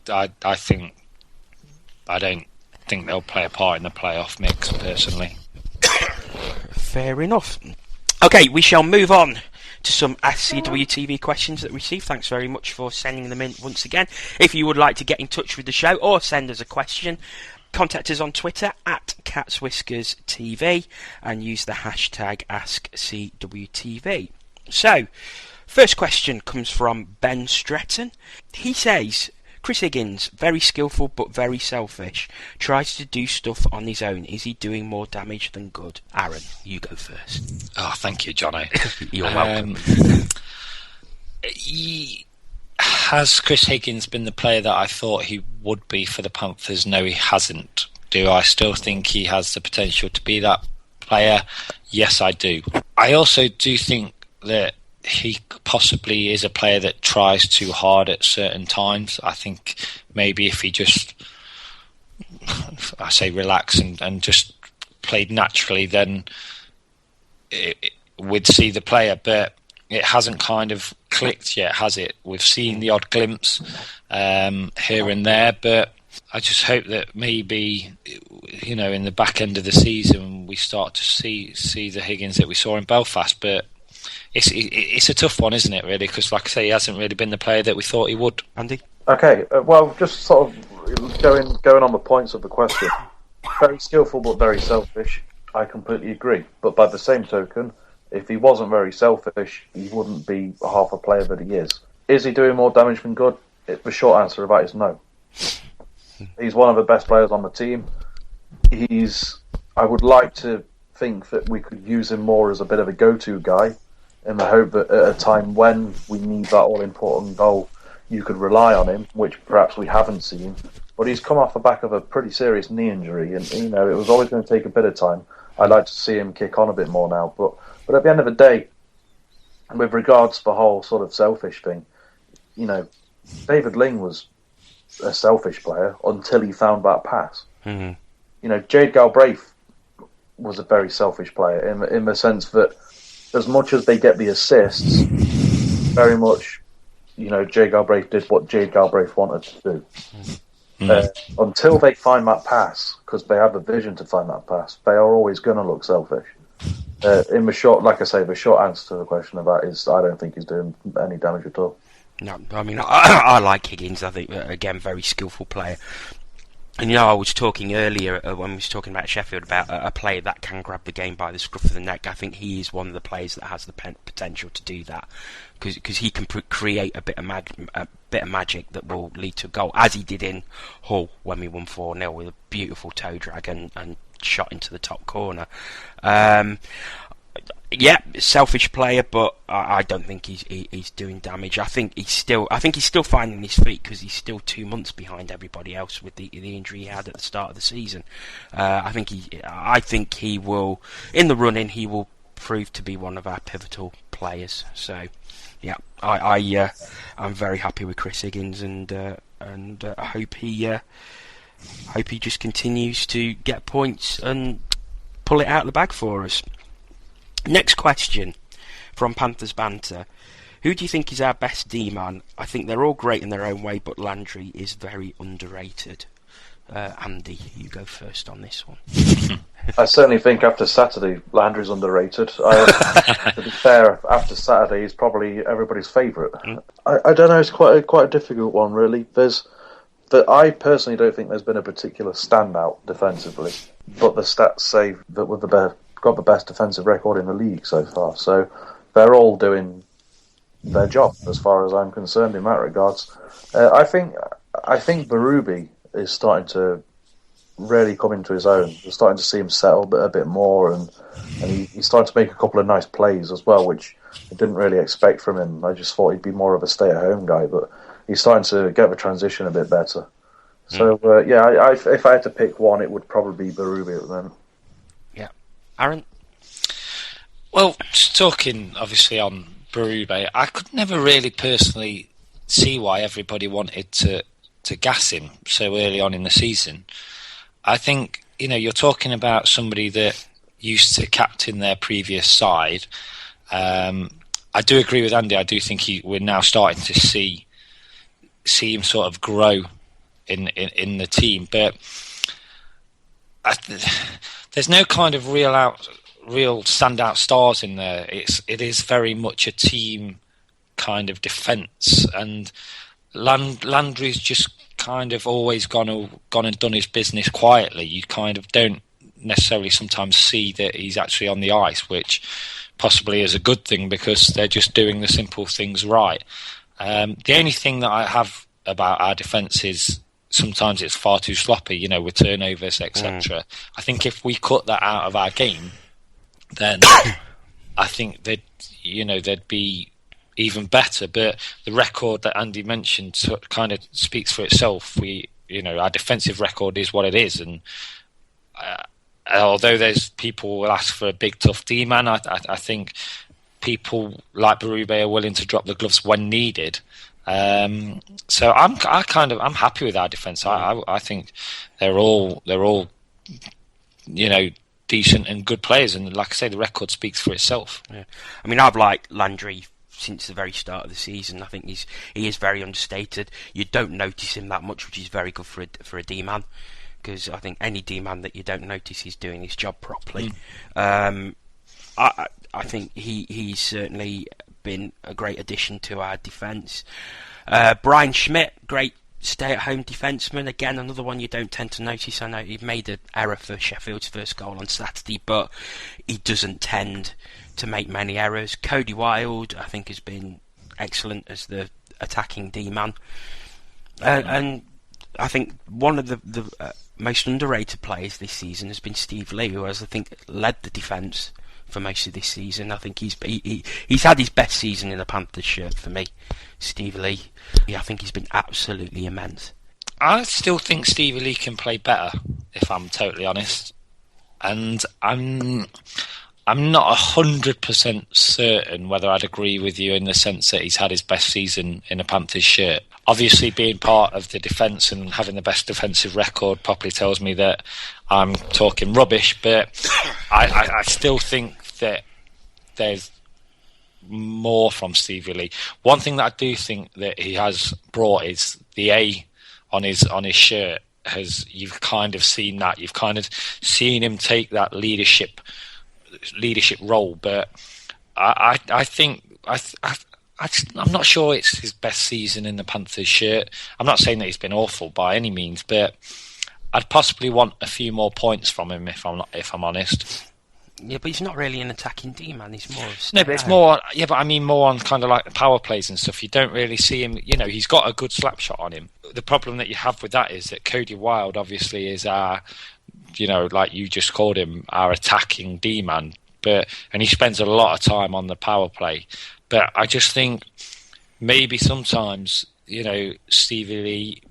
don't think they'll play a part in the playoff mix personally. Fair enough. Okay, we shall move on to some CWTV questions that we received. Thanks very much for sending them in once again. If you would like to get in touch with the show or send us a question, contact us on Twitter at CatsWhiskersTV and use the hashtag AskCWTV. So, first question comes from Ben Stretton. He says, Chris Higgins, very skillful but very selfish, tries to do stuff on his own. Is he doing more damage than good? Aaron, you go first. Oh, thank you, Jono. You're welcome. Has Chris Higgins been the player that I thought he would be for the Panthers? No, he hasn't. Do I still think he has the potential to be that player? Yes, I do. I also do think that he possibly is a player that tries too hard at certain times. I think maybe if he just, I say relax and just played naturally, then we'd see the player. But it hasn't kind of clicked yet, has it? We've seen the odd glimpse here and there, but I just hope that maybe, in the back end of the season we start to see the Higgins that we saw in Belfast. But it's a tough one, isn't it, really? Because, like I say, he hasn't really been the player that we thought he would. Andy? Okay, well, just sort of going on the points of the question. Very skillful but very selfish. I completely agree. But by the same token, if he wasn't very selfish, he wouldn't be half a player that he is. Is he doing more damage than good? The short answer to that is no. He's one of the best players on the team. I would like to think that we could use him more as a bit of a go-to guy, in the hope that at a time when we need that all-important goal, you could rely on him, which perhaps we haven't seen. But he's come off the back of a pretty serious knee injury, and it was always going to take a bit of time. I'd like to see him kick on a bit more now. But at the end of the day, with regards to the whole sort of selfish thing, David Ling was a selfish player until he found that pass. Mm-hmm. Jade Galbraith was a very selfish player in the sense that as much as they get the assists, very much, Jade Galbraith did what Jade Galbraith wanted to do. Mm-hmm. Until they find that pass, because they have a vision to find that pass, they are always going to look selfish. In the short, like I say, the short answer to the question of that is I don't think he's doing any damage at all. No, I mean, I like Higgins. I think, again, very skillful player. And I was talking earlier when we was talking about Sheffield about a player that can grab the game by the scruff of the neck. I think he is one of the players that has the potential to do that because he can create a bit of magic that will lead to a goal, as he did in Hull when we won 4-0 with a beautiful toe drag and shot into the top corner. Yeah, selfish player, but I don't think he's doing damage. I think he's still finding his feet because he's still 2 months behind everybody else with the injury he had at the start of the season. I think he will, in the run-in, he will prove to be one of our pivotal players. So, yeah, I'm very happy with Chris Higgins, and I hope he just continues to get points and pull it out of the bag for us. Next question from Panthers Banter. Who do you think is our best D-man? I think they're all great in their own way, but Landry is very underrated. Andy, you go first on this one. I certainly think after Saturday, Landry's underrated. To be fair, after Saturday, he's probably everybody's favourite. I don't know. It's quite a difficult one, really. I personally don't think there's been a particular standout defensively, but the stats say that we've got the best defensive record in the league so far. So they're all doing their job, as far as I'm concerned, in that regards. I think Berube is starting to really come into his own. We're starting to see him settle a bit more, and he's starting to make a couple of nice plays as well, which I didn't really expect from him. I just thought he'd be more of a stay-at-home guy, but he's starting to get the transition a bit better. So, if I had to pick one, it would probably be Berube at the moment. Yeah. Aaron? Well, just talking obviously on Berube, I could never really personally see why everybody wanted to gas him so early on in the season. I think, you're talking about somebody that used to captain their previous side. I do agree with Andy. I do think we're now starting to see him sort of grow in the team, but there's no kind of real standout stars in there. It is very much a team kind of defence, and Landry's just kind of always gone and done his business quietly. You kind of don't necessarily sometimes see that he's actually on the ice, which possibly is a good thing because they're just doing the simple things right. The only thing that I have about our defence is sometimes it's far too sloppy, with turnovers, etc. I think if we cut that out of our game, then I think they'd be even better. But the record that Andy mentioned kind of speaks for itself. Our defensive record is what it is, and although there's people will ask for a big tough D-man, I think people like Berube are willing to drop the gloves when needed. So I'm happy with our defence. I think they're all decent and good players, and like I say, the record speaks for itself. Yeah. I mean, I've liked Landry since the very start of the season. I think he is very understated. You don't notice him that much, which is very good for a D-man, because I think any D-man that you don't notice is doing his job properly. I think he's certainly been a great addition to our defence. Brian Schmidt, great stay-at-home defenceman. Again, another one you don't tend to notice. I know he made an error for Sheffield's first goal on Saturday, but he doesn't tend to make many errors. Cody Wild, I think, has been excellent as the attacking D-man. And I think one of the most underrated players this season has been Steve Lee, who has, I think, led the defence for most of this season. I think he's had his best season in a Panthers shirt for me, Steve Lee. I think he's been absolutely immense. I still think Stevie Lee can play better, if I'm totally honest. And I'm not 100% certain whether I'd agree with you in the sense that he's had his best season in a Panthers shirt. Obviously, being part of the defence and having the best defensive record probably tells me that I'm talking rubbish, but I still think that there's more from Stevie Lee. One thing that I do think that he has brought is the A on his shirt. You've kind of seen that. You've kind of seen him take that leadership role, but I think I'm not sure it's his best season in the Panthers shirt. I'm not saying that he's been awful by any means, but I'd possibly want a few more points from him if I'm honest. Yeah, but he's not really an attacking D-man. He's more of no, but it's more. Yeah, but I mean more on kind of like the power plays and stuff. You don't really see him. He's got a good slap shot on him. The problem that you have with that is that Cody Wild obviously is our, like you just called him, our attacking D-man. And he spends a lot of time on the power play. But I just think maybe sometimes, Stevie Lee,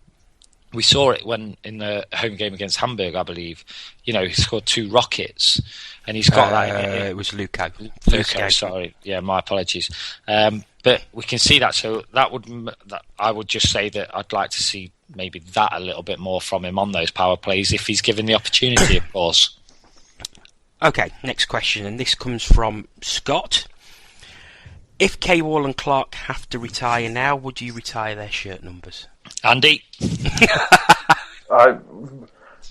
we saw it when in the home game against Hamburg, I believe. He scored 2 rockets, and he's got that. It was Luco. Sorry, yeah, my apologies. But we can see that. So I would just say that I'd like to see maybe that a little bit more from him on those power plays if he's given the opportunity, of course. Okay, next question, and this comes from Scott. If K-Wall and Clarke have to retire now, would you retire their shirt numbers? Andy?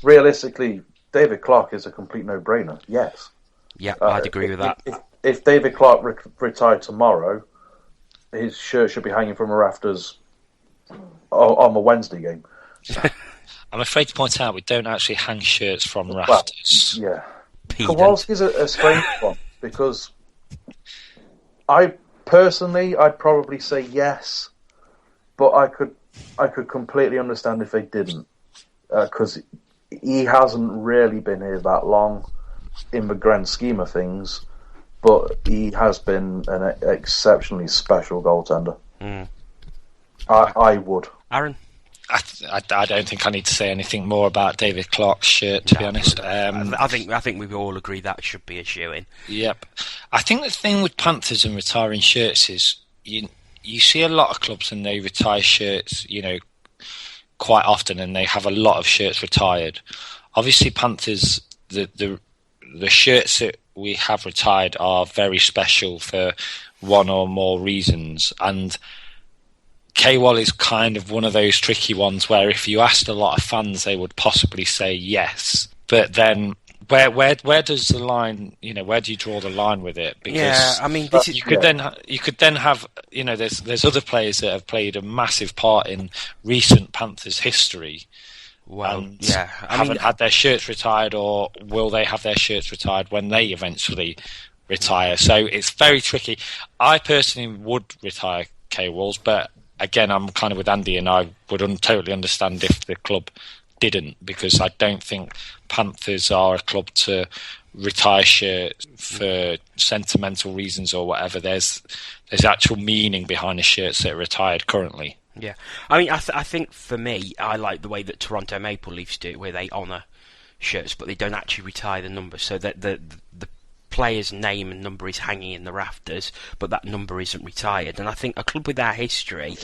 Realistically, David Clarke is a complete no-brainer. Yes. Yeah, I'd agree with that. If David Clarke retired tomorrow, his shirt should be hanging from the rafters on the Wednesday game. I'm afraid to point out we don't actually hang shirts from rafters. Well, yeah. Pedant. Kowalski's a strange one because I'd probably say yes, but I could completely understand if they didn't, because he hasn't really been here that long in the grand scheme of things, but he has been an exceptionally special goaltender. I would. Aaron? I don't think I need to say anything more about David Clarke's shirt, to be honest. I think we all agree that should be a shoe-in. Yep. I think the thing with Panthers and retiring shirts is you see a lot of clubs and they retire shirts, quite often, and they have a lot of shirts retired. Obviously, Panthers, the shirts that we have retired are very special for one or more reasons, and K-Wall is kind of one of those tricky ones where if you asked a lot of fans, they would possibly say yes. But then, where does the line? Where do you draw the line with it? Because you could then have there's other players that have played a massive part in recent Panthers history. Haven't had their shirts retired, or will they have their shirts retired when they eventually retire? So it's very tricky. I personally would retire K-Walls, but again, I'm kind of with Andy, and I would totally understand if the club didn't, because I don't think Panthers are a club to retire shirts for sentimental reasons or whatever. There's actual meaning behind the shirts that are retired currently. Yeah, I think for me, I like the way that Toronto Maple Leafs do it, where they honour shirts, but they don't actually retire the number, so that the player's name and number is hanging in the rafters, but that number isn't retired. And I think a club with our history,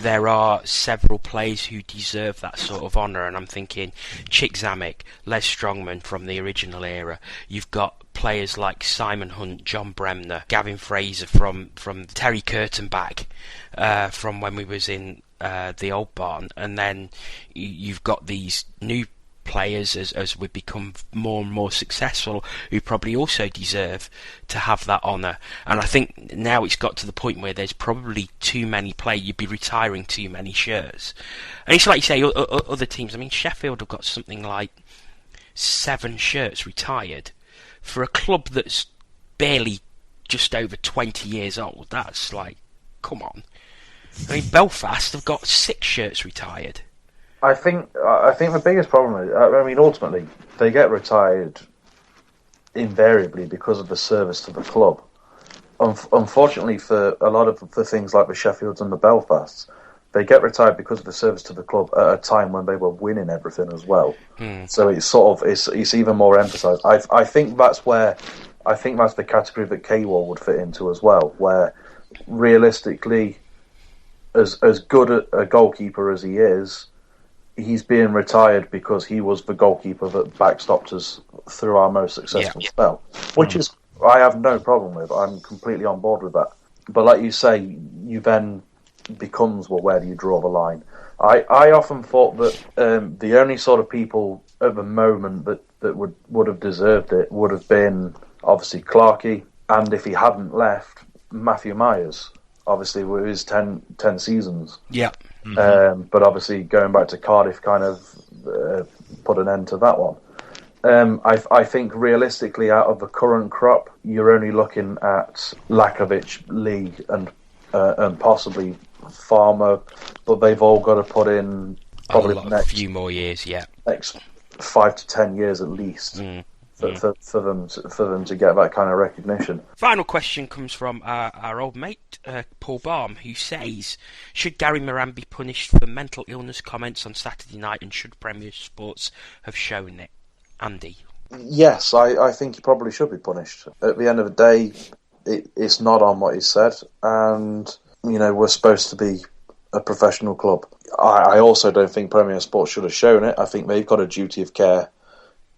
there are several players who deserve that sort of honour, and I'm thinking Chick Zamek, Les Strongman from the original era. You've got players like Simon Hunt, John Bremner, Gavin Fraser from Terry Curtin back from when we was in the old barn, and then you've got these new players as we become more and more successful who probably also deserve to have that honour. And I think now it's got to the point where there's probably too many players. You'd be retiring too many shirts, and it's like you say, other teams, I mean, Sheffield have got something like 7 shirts retired for a club that's barely just over 20 years old. That's like, come on. I mean, Belfast have got 6 shirts retired. I think the biggest problem is, ultimately, they get retired invariably because of the service to the club. Unfortunately, for a lot of the things like the Sheffields and the Belfasts, they get retired because of the service to the club at a time when they were winning everything as well. So it's even more emphasised. I think that's the category that K-Wall would fit into as well, where realistically, as good a goalkeeper as he is, he's being retired because he was the goalkeeper that backstopped us through our most successful spell, which is I have no problem with. I'm completely on board with that. But like you say, you then becomes, well, where do you draw the line? I often thought that the only sort of people at the moment that would have deserved it would have been obviously Clarkey, and if he hadn't left, Matthew Myers, obviously with his 10 seasons. Yeah. But obviously going back to Cardiff kind of put an end to that one. I think realistically out of the current crop, you're only looking at Lakovic, Lee and possibly Farmer, but they've all got to put in probably the next few more years, next 5 to 10 years at least. For them to get that kind of recognition. Final question comes from our old mate Paul Baum, who says, should Gary Moran be punished for mental illness comments on Saturday night, and should Premier Sports have shown it? Andy? Yes, I think he probably should be punished. At the end of the day, it's not on what he said, and we're supposed to be a professional club. I also don't think Premier Sports should have shown it. I think they've got a duty of care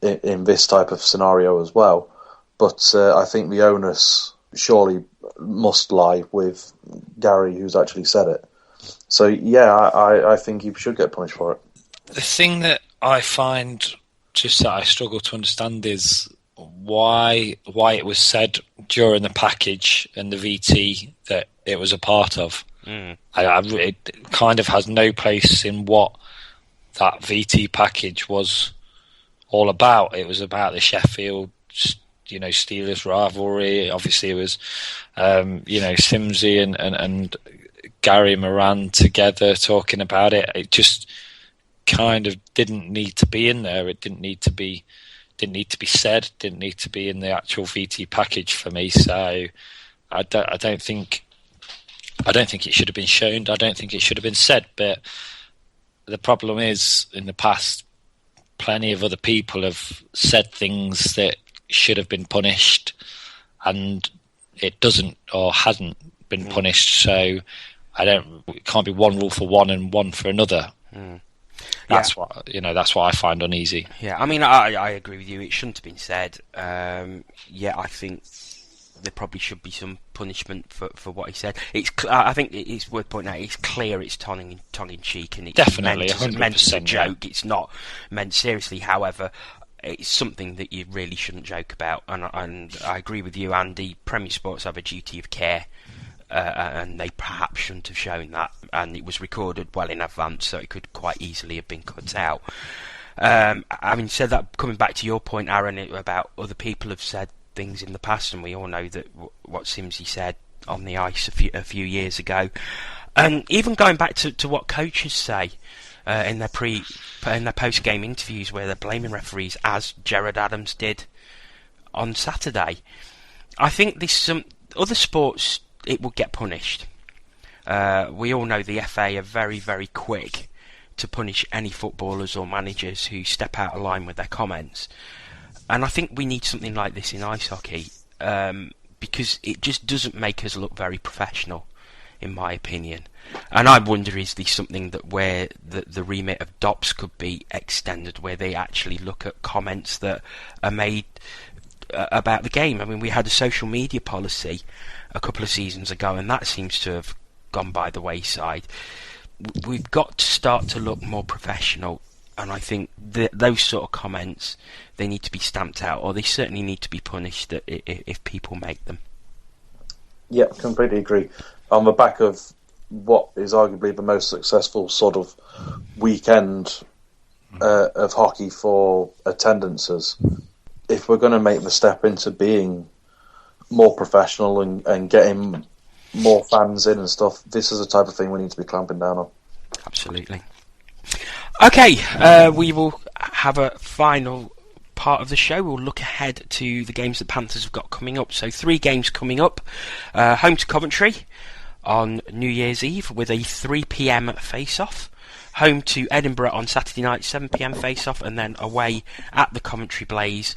in this type of scenario as well, but I think the onus surely must lie with Gary, who's actually said it. So I think he should get punished for it. The thing that I find just that I struggle to understand is why it was said during the package and the VT that it was a part of. It kind of has no place in what that VT package was all about. It was about the Sheffield, Steelers rivalry. Obviously, it was, Simsy and Gary Moran together talking about it. It just kind of didn't need to be in there. It didn't need to be said. Didn't need to be in the actual VT package for me. So I don't think it should have been shown. I don't think it should have been said. But the problem is, in the past, plenty of other people have said things that should have been punished, and it doesn't or hasn't been punished. So it can't be one rule for one and one for another. That's what I find uneasy. Yeah, I mean, I agree with you. It shouldn't have been said. I think there probably should be some punishment for what he said. I think it's worth pointing out. It's clear it's tongue in cheek, and it's definitely meant as a joke. It's not meant seriously. However, it's something that you really shouldn't joke about. And I agree with you, Andy. Premier Sports have a duty of care. And they perhaps shouldn't have shown that, and it was recorded well in advance, so it could quite easily have been cut out. Having said that, coming back to your point, Aaron, about other people have said things in the past, and we all know that what Simsy said on the ice a few years ago, and even going back to what coaches say in their post-game interviews, where they're blaming referees, as Gerard Adams did on Saturday. I think there's some other sports it would get punished. We all know the FA are very, very quick to punish any footballers or managers who step out of line with their comments. And I think we need something like this in ice hockey, because it just doesn't make us look very professional, in my opinion. And I wonder, is there something that where the remit of DOPS could be extended, where they actually look at comments that are made about the game? I mean, we had a social media policy a couple of seasons ago, and that seems to have gone by the wayside. We've got to start to look more professional, and I think those sort of comments, they need to be stamped out, or they certainly need to be punished if people make them. Yeah, completely agree. On the back of what is arguably the most successful sort of weekend of hockey for attendances, if we're going to make the step into being more professional and getting more fans in and stuff, this is the type of thing we need to be clamping down on. Absolutely. Okay, we will have a final part of the show. We'll look ahead to the games that Panthers have got coming up. So 3 games coming up. Home to Coventry on New Year's Eve with a 3 p.m. face-off. Home to Edinburgh on Saturday night, 7 p.m. face-off, and then away at the Coventry Blaze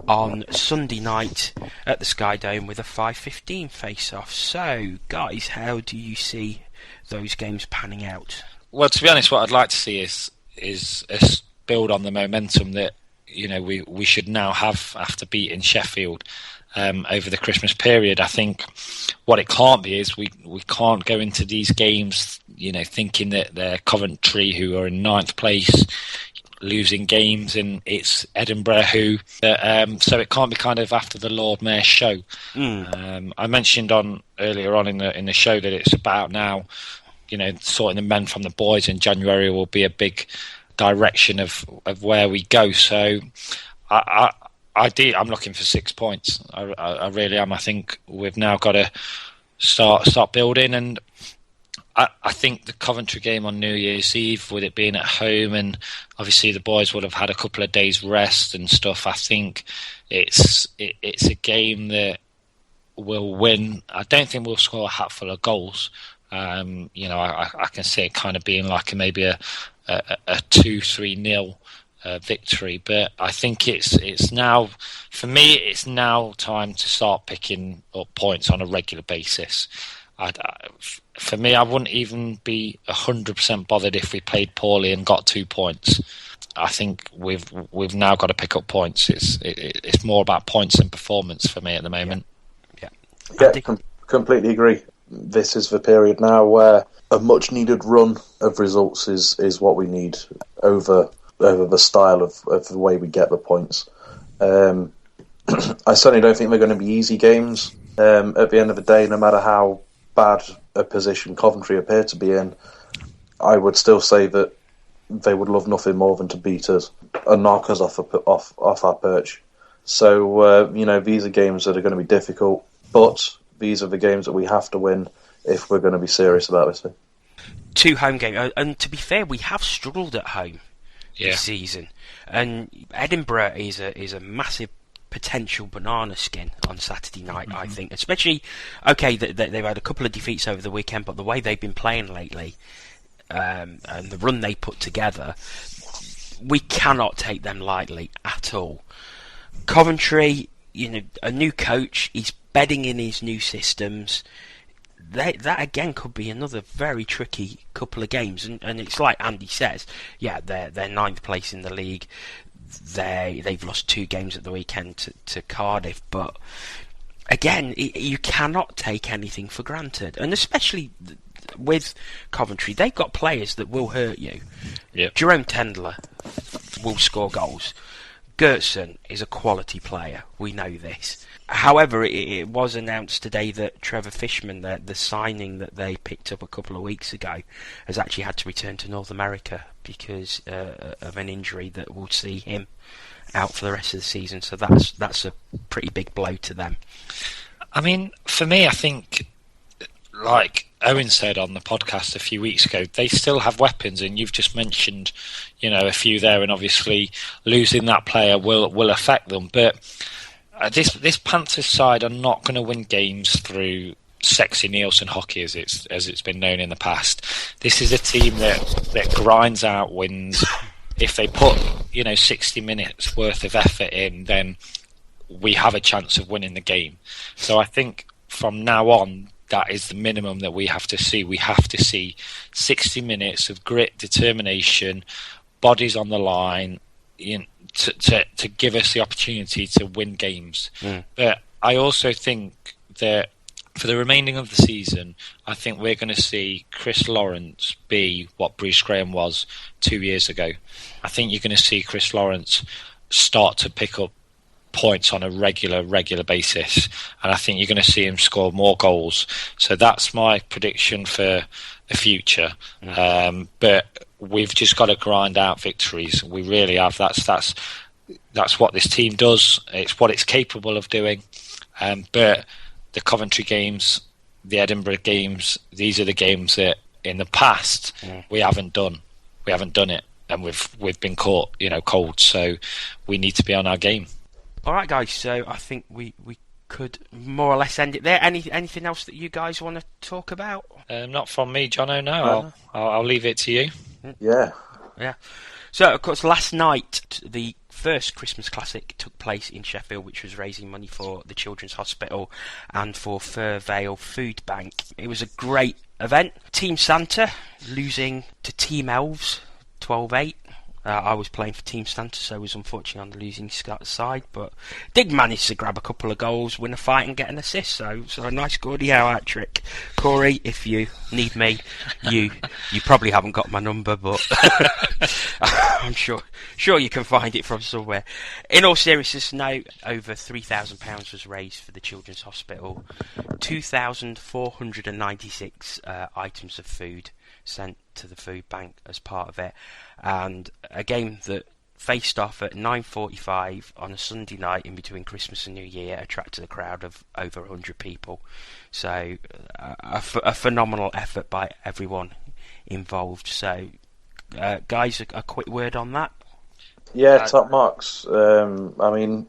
on Sunday night at the Sky Dome with a 5:15 face-off. So, guys, how do you see those games panning out? Well, to be honest, what I'd like to see is us build on the momentum that we should now have after beating Sheffield over the Christmas period. I think what it can't be is we can't go into these games, thinking that they're Coventry, who are in 9th place, losing games, and it's Edinburgh who. So it can't be kind of after the Lord Mayor's show. I mentioned earlier on in the show that it's about now, sorting the men from the boys, and January will be a big direction of where we go. So I'm looking for 6 points. I really am. I think we've now got to start building, and I think the Coventry game on New Year's Eve, with it being at home, and obviously the boys would have had a couple of days rest and stuff, I think it's a game that we'll win. I don't think we'll score a hatful of goals. I can see it kind of being like maybe a 2-3-0 victory, but I think it's now, for me, it's now time to start picking up points on a regular basis. For me, I wouldn't even be 100% bothered if we played poorly and got 2 points. I think we've now got to pick up points. It's more about points and performance for me at the moment. Yeah, completely agree. This is the period now where a much needed run of results is what we need over the style of the way we get the points. I certainly don't think they're going to be easy games. At the end of the day, no matter how bad a position Coventry appear to be in, I would still say that they would love nothing more than to beat us and knock us off our perch. So, these are games that are going to be difficult, but these are the games that we have to win if we're going to be serious about this thing. 2 home games, and to be fair, we have struggled at home this season. And Edinburgh is a massive potential banana skin on Saturday night, I think. Especially, okay, they've had a couple of defeats over the weekend, but the way they've been playing lately, and the run they put together, we cannot take them lightly at all. Coventry, a new coach, he's bedding in his new systems. That again could be another very tricky couple of games, and it's like Andy says, they're 9th place in the league. They've lost 2 games at the weekend to Cardiff, but again, you cannot take anything for granted, and especially with Coventry, they've got players that will hurt you. Yep. Jerome Tendler will score goals. Gertson is a quality player. We know this. However, it was announced today that Trevor Fishman, the signing that they picked up a couple of weeks ago, has actually had to return to North America because of an injury that will see him out for the rest of the season. So that's a pretty big blow to them. I mean, for me, I think, like Owen said on the podcast a few weeks ago, they still have weapons, and you've just mentioned, a few there, and obviously losing that player will affect them. But this Panthers side are not going to win games through sexy Nielsen hockey, as it's been known in the past. This is a team that grinds out wins. If they put 60 minutes worth of effort in, then we have a chance of winning the game. So I think from now on, that is the minimum that we have to see. We have to see 60 minutes of grit, determination, bodies on the line, to give us the opportunity to win games. But I also think that for the remaining of the season, I think we're going to see Chris Lawrence be what Bruce Graham was 2 years ago. I think you're going to see Chris Lawrence start to pick up points on a regular basis, and I think you're going to see him score more goals. So that's my prediction for the future. But we've just got to grind out victories. We really have. That's what this team does. It's what it's capable of doing. But the Coventry games, the Edinburgh games, these are the games that in the past we haven't done. We haven't done it, and we've been caught, cold. So we need to be on our game. All right, guys. So I think we could more or less end it there. Anything else that you guys want to talk about? Not from me, Jono. No, I'll leave it to you. Yeah. So, of course, last night the first Christmas Classic took place in Sheffield, which was raising money for the Children's Hospital and for Fir Vale Food Bank. It was a great event. Team Santa losing to Team Elves 12-8. I was playing for Team Santa, so I was unfortunately on the losing side, but did manage to grab a couple of goals, win a fight and get an assist, so a nice Gordie Howe hat trick. Corey, if you need me, you probably haven't got my number, but I'm sure you can find it from somewhere. In all seriousness, now over £3,000 was raised for the Children's Hospital, 2,496 items of food sent to the food bank as part of it, and a game that faced off at 9:45 on a Sunday night in between Christmas and New Year attracted a crowd of over 100 people. So a phenomenal effort by everyone involved. So guys, a quick word on that. Yeah, top marks. I mean,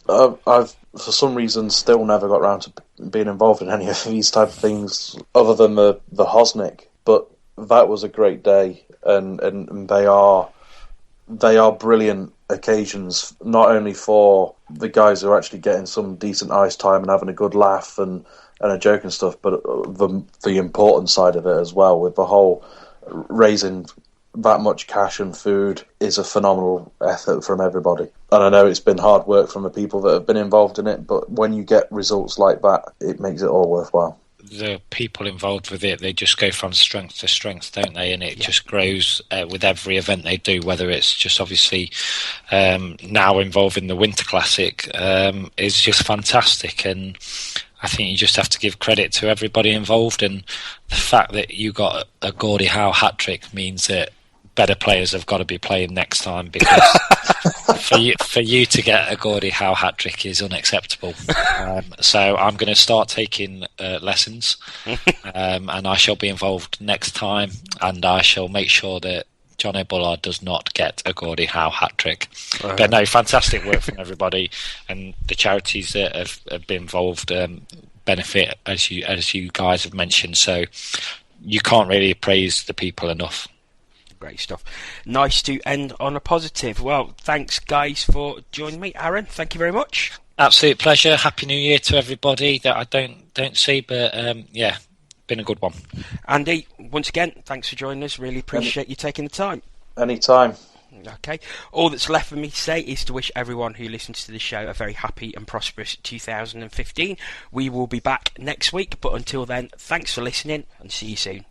I've for some reason still never got around to being involved in any of these type of things other than the Hosnick, but that was a great day, and they are brilliant occasions, not only for the guys who are actually getting some decent ice time and having a good laugh and a joke and stuff, but the important side of it as well, with the whole raising that much cash and food is a phenomenal effort from everybody. And I know it's been hard work from the people that have been involved in it, but when you get results like that, it makes it all worthwhile. the people involved with it, they just go from strength to strength, don't they? And it just grows with every event they do, whether it's just obviously now involving the Winter Classic is just fantastic. And I think you just have to give credit to everybody involved. And the fact that you got a Gordie Howe hat-trick means that better players have got to be playing next time, because for you to get a Gordie Howe hat-trick is unacceptable. So I'm going to start taking lessons, and I shall be involved next time, and I shall make sure that Jono Bullard does not get a Gordie Howe hat-trick. But no, fantastic work from everybody, and the charities that have been involved benefit, as you guys have mentioned, so you can't really praise the people enough. Great stuff. Nice to end on a positive. Well, thanks guys for joining me. Aaron, thank you very much. Absolute pleasure. Happy New Year to everybody that I don't see, but been a good one. Andy, once again, thanks for joining us. Really appreciate you taking the time. Anytime. Okay. All that's left for me to say is to wish everyone who listens to the show a very happy and prosperous 2015. We will be back next week, but until then, thanks for listening and see you soon.